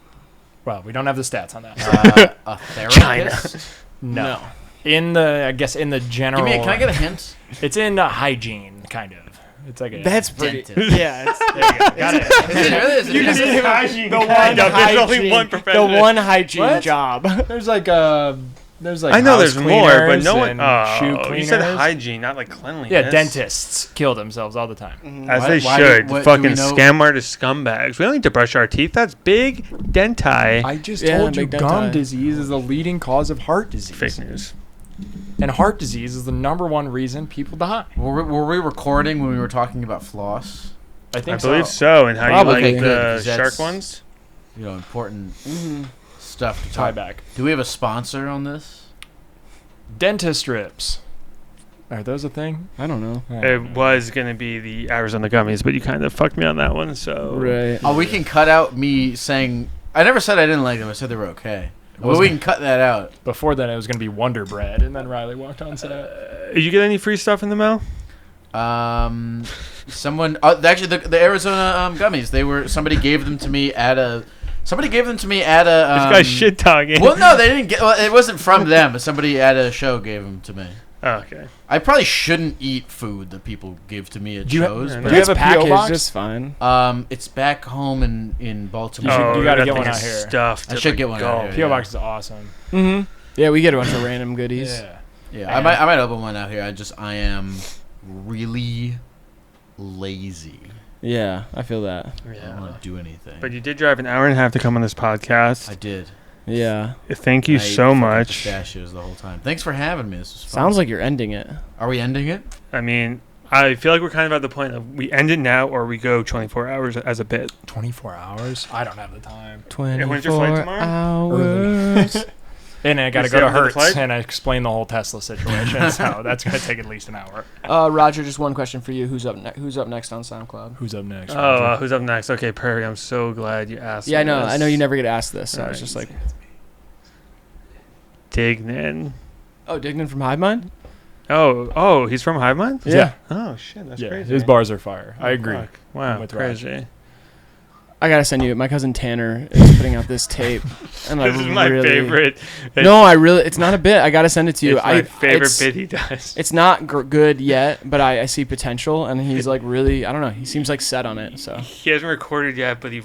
Well, we don't have the stats on that. A therapist. No. In the general. Can I get a hint? It's in hygiene, kind of. It's like a. That's pretty. Dentist. Yeah. It's, There you go. Got it. Is it really? Is it You really? just gave hygiene. the one Kind of. There's only hygiene- one profession. The one hygiene What? job. There's like like I know house there's more, but cleaners no one. and Oh, shoe you said cleaners. hygiene, not like cleanliness. Yeah, dentists kill themselves all the time. As Why- they why should. do- what- do Fucking we know- scam artist scumbags. We don't need to brush our teeth. That's big denti. I just Yeah, told you big gum denti. disease is the leading cause of heart disease. Fake news. And heart disease is the number one reason people die. Were we recording when we were talking about floss? I I think believe so. And how Probably. you like Okay, good, the 'cause shark that's- ones? You know, important stuff to Tie talk. back. Do we have a sponsor on this? Dentist strips. Are those a thing? I don't know. It was going to be the Arizona gummies, but you kind of fucked me on that one. So Right. Oh, we can cut out me saying. I never said I didn't like them. I said they were okay. Well, we can cut that out. Before that, it was going to be Wonder Bread, and then Riley walked on set. Did you get any free stuff in the mail? Someone actually the Arizona gummies. Somebody gave them to me at a. Somebody gave them to me at a. This guy's shit talking. Well, no, they didn't get. Well, it wasn't from them, but somebody at a show gave them to me. Oh, okay. I probably shouldn't eat food that people give to me at Do you shows. have- but Do you have a P.O. package box? just fine. it's back home in Baltimore. you gotta that get thing one out is here. Stuffed I to should the get one out gullet. here. P.O. Yeah. box is awesome. Mm-hmm. Yeah, we get a bunch of random goodies. Yeah. Yeah, I might open one out here. I am really lazy. Yeah, I feel that. I don't want to do anything. But you did drive an hour and a half to come on this podcast. I did. Yeah. Thank you I ate so fucking much. Pistachios the whole time. Thanks for having me. This was fun. Sounds like you're ending it. Are we ending it? I mean, I feel like we're kind of at the point of we end it now or we go 24 hours as a bit. 24 hours? I don't have the time. 24 when's your flight tomorrow? hours. And I got to You go to saving for the Hertz flight? and I explain the whole Tesla situation. So that's going to take at least an hour. Roger, just one question for you. Who's up next on SoundCloud? Who's up next? Oh, who's up next? Okay, perfect. I'm so glad you asked. Yeah, I know. this. I know you never get asked this, so I was Alright. just like, Dignan. oh, Dignan from Hivemind? Oh, he's from Hivemind? Yeah. Oh shit, that's Yeah, crazy. his bars are fire. I Oh, agree. fuck. Wow, I'm with crazy. I gotta send you. My cousin Tanner is putting out this tape, and This is my favorite. No, it's not a bit. I gotta send it to you. It's my favorite it's, bit he does. It's not good yet, but I see potential, and he's like really. I don't know. He seems like set on it. So He hasn't recorded yet, but he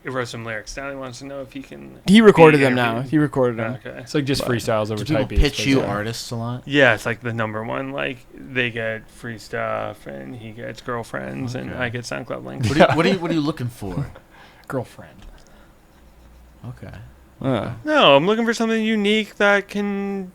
wrote some lyrics down. He wants to know if he can. he recorded be them now. interviewed. He recorded them. Okay. It's like just freestyles over Do people type beats. pitch you basically. artists a lot? Yeah, it's like the number one. Like they get free stuff, and he gets girlfriends, and Okay. I get SoundCloud links. What are you looking for? Girlfriend. Okay. No, I'm looking for something unique that can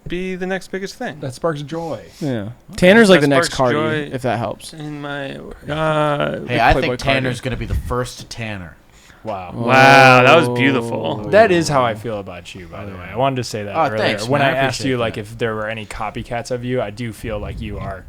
be the next biggest thing. That sparks joy. Yeah. Tanner's like That the next sparks Cardi, joy. if that helps. In my Hey, I Playboy think Cardi. Tanner's gonna be the first Tanner. Wow. wow, that was beautiful. That is how I feel about you, by the way. I wanted to say that Oh, earlier. thanks, when man. I I asked you, appreciate like, that. if there were any copycats of you, I do feel like you are.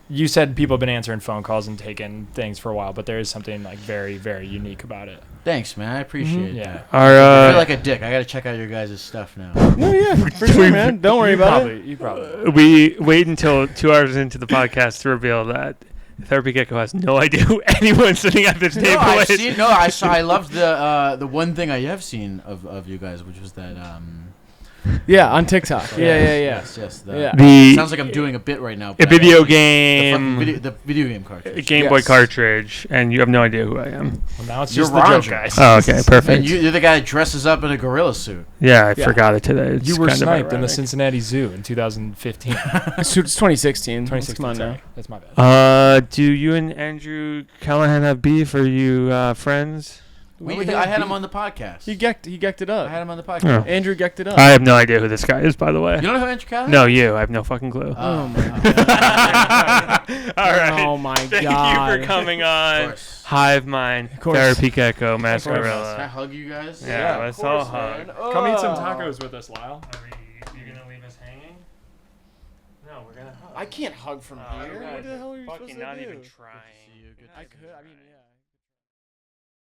You said people have been answering phone calls and taking things for a while, but there is something, like, very, very unique about it. Thanks, man. I appreciate Yeah. that. Our I feel like a dick. I gotta check out your guys' stuff now. No, yeah, for sure, man. Don't worry about it. You probably. we wait until 2 hours into the podcast to reveal that Therapy Gecko has no idea who anyone sitting at this table is. I loved the one thing I have seen of you guys, which was that Yeah, on TikTok. Yeah. yes. Yeah. The Sounds like I'm doing a bit right now. a but video actually- game, the video game cartridge. Game Boy Yes. cartridge, and you have no idea who I am. Well, now it's You're just the joke, Roger. guys. Oh, okay, perfect. And you're the guy that dresses up in a gorilla suit. Yeah, I Yeah. forgot it today. It's You were kind of sniped in the ironic. Cincinnati Zoo in 2015. It's 2016. 2016, Come on now. sorry. That's my bad. Do you and Andrew Callahan have beef? Are you friends? I had him on the podcast. He gecked it I up. had him on the podcast. Oh. Andrew gecked it up. I have no idea who this guy is, by the way. You don't know who Andrew Callahan? No, you. I have no fucking clue. Oh my All right. Oh my Thank god. you for coming Of on. course. Hivemind, course. Therapy Gecko, Can I Mascarilla. hug you guys? Yeah, let's all hug. Come eat some tacos with us, Lyle. You're gonna leave us hanging? No, we're gonna hug. I can't hug from Oh, here. you guys What the hell are are you fucking supposed to not do? even trying. See you. Good I could. I mean, yeah.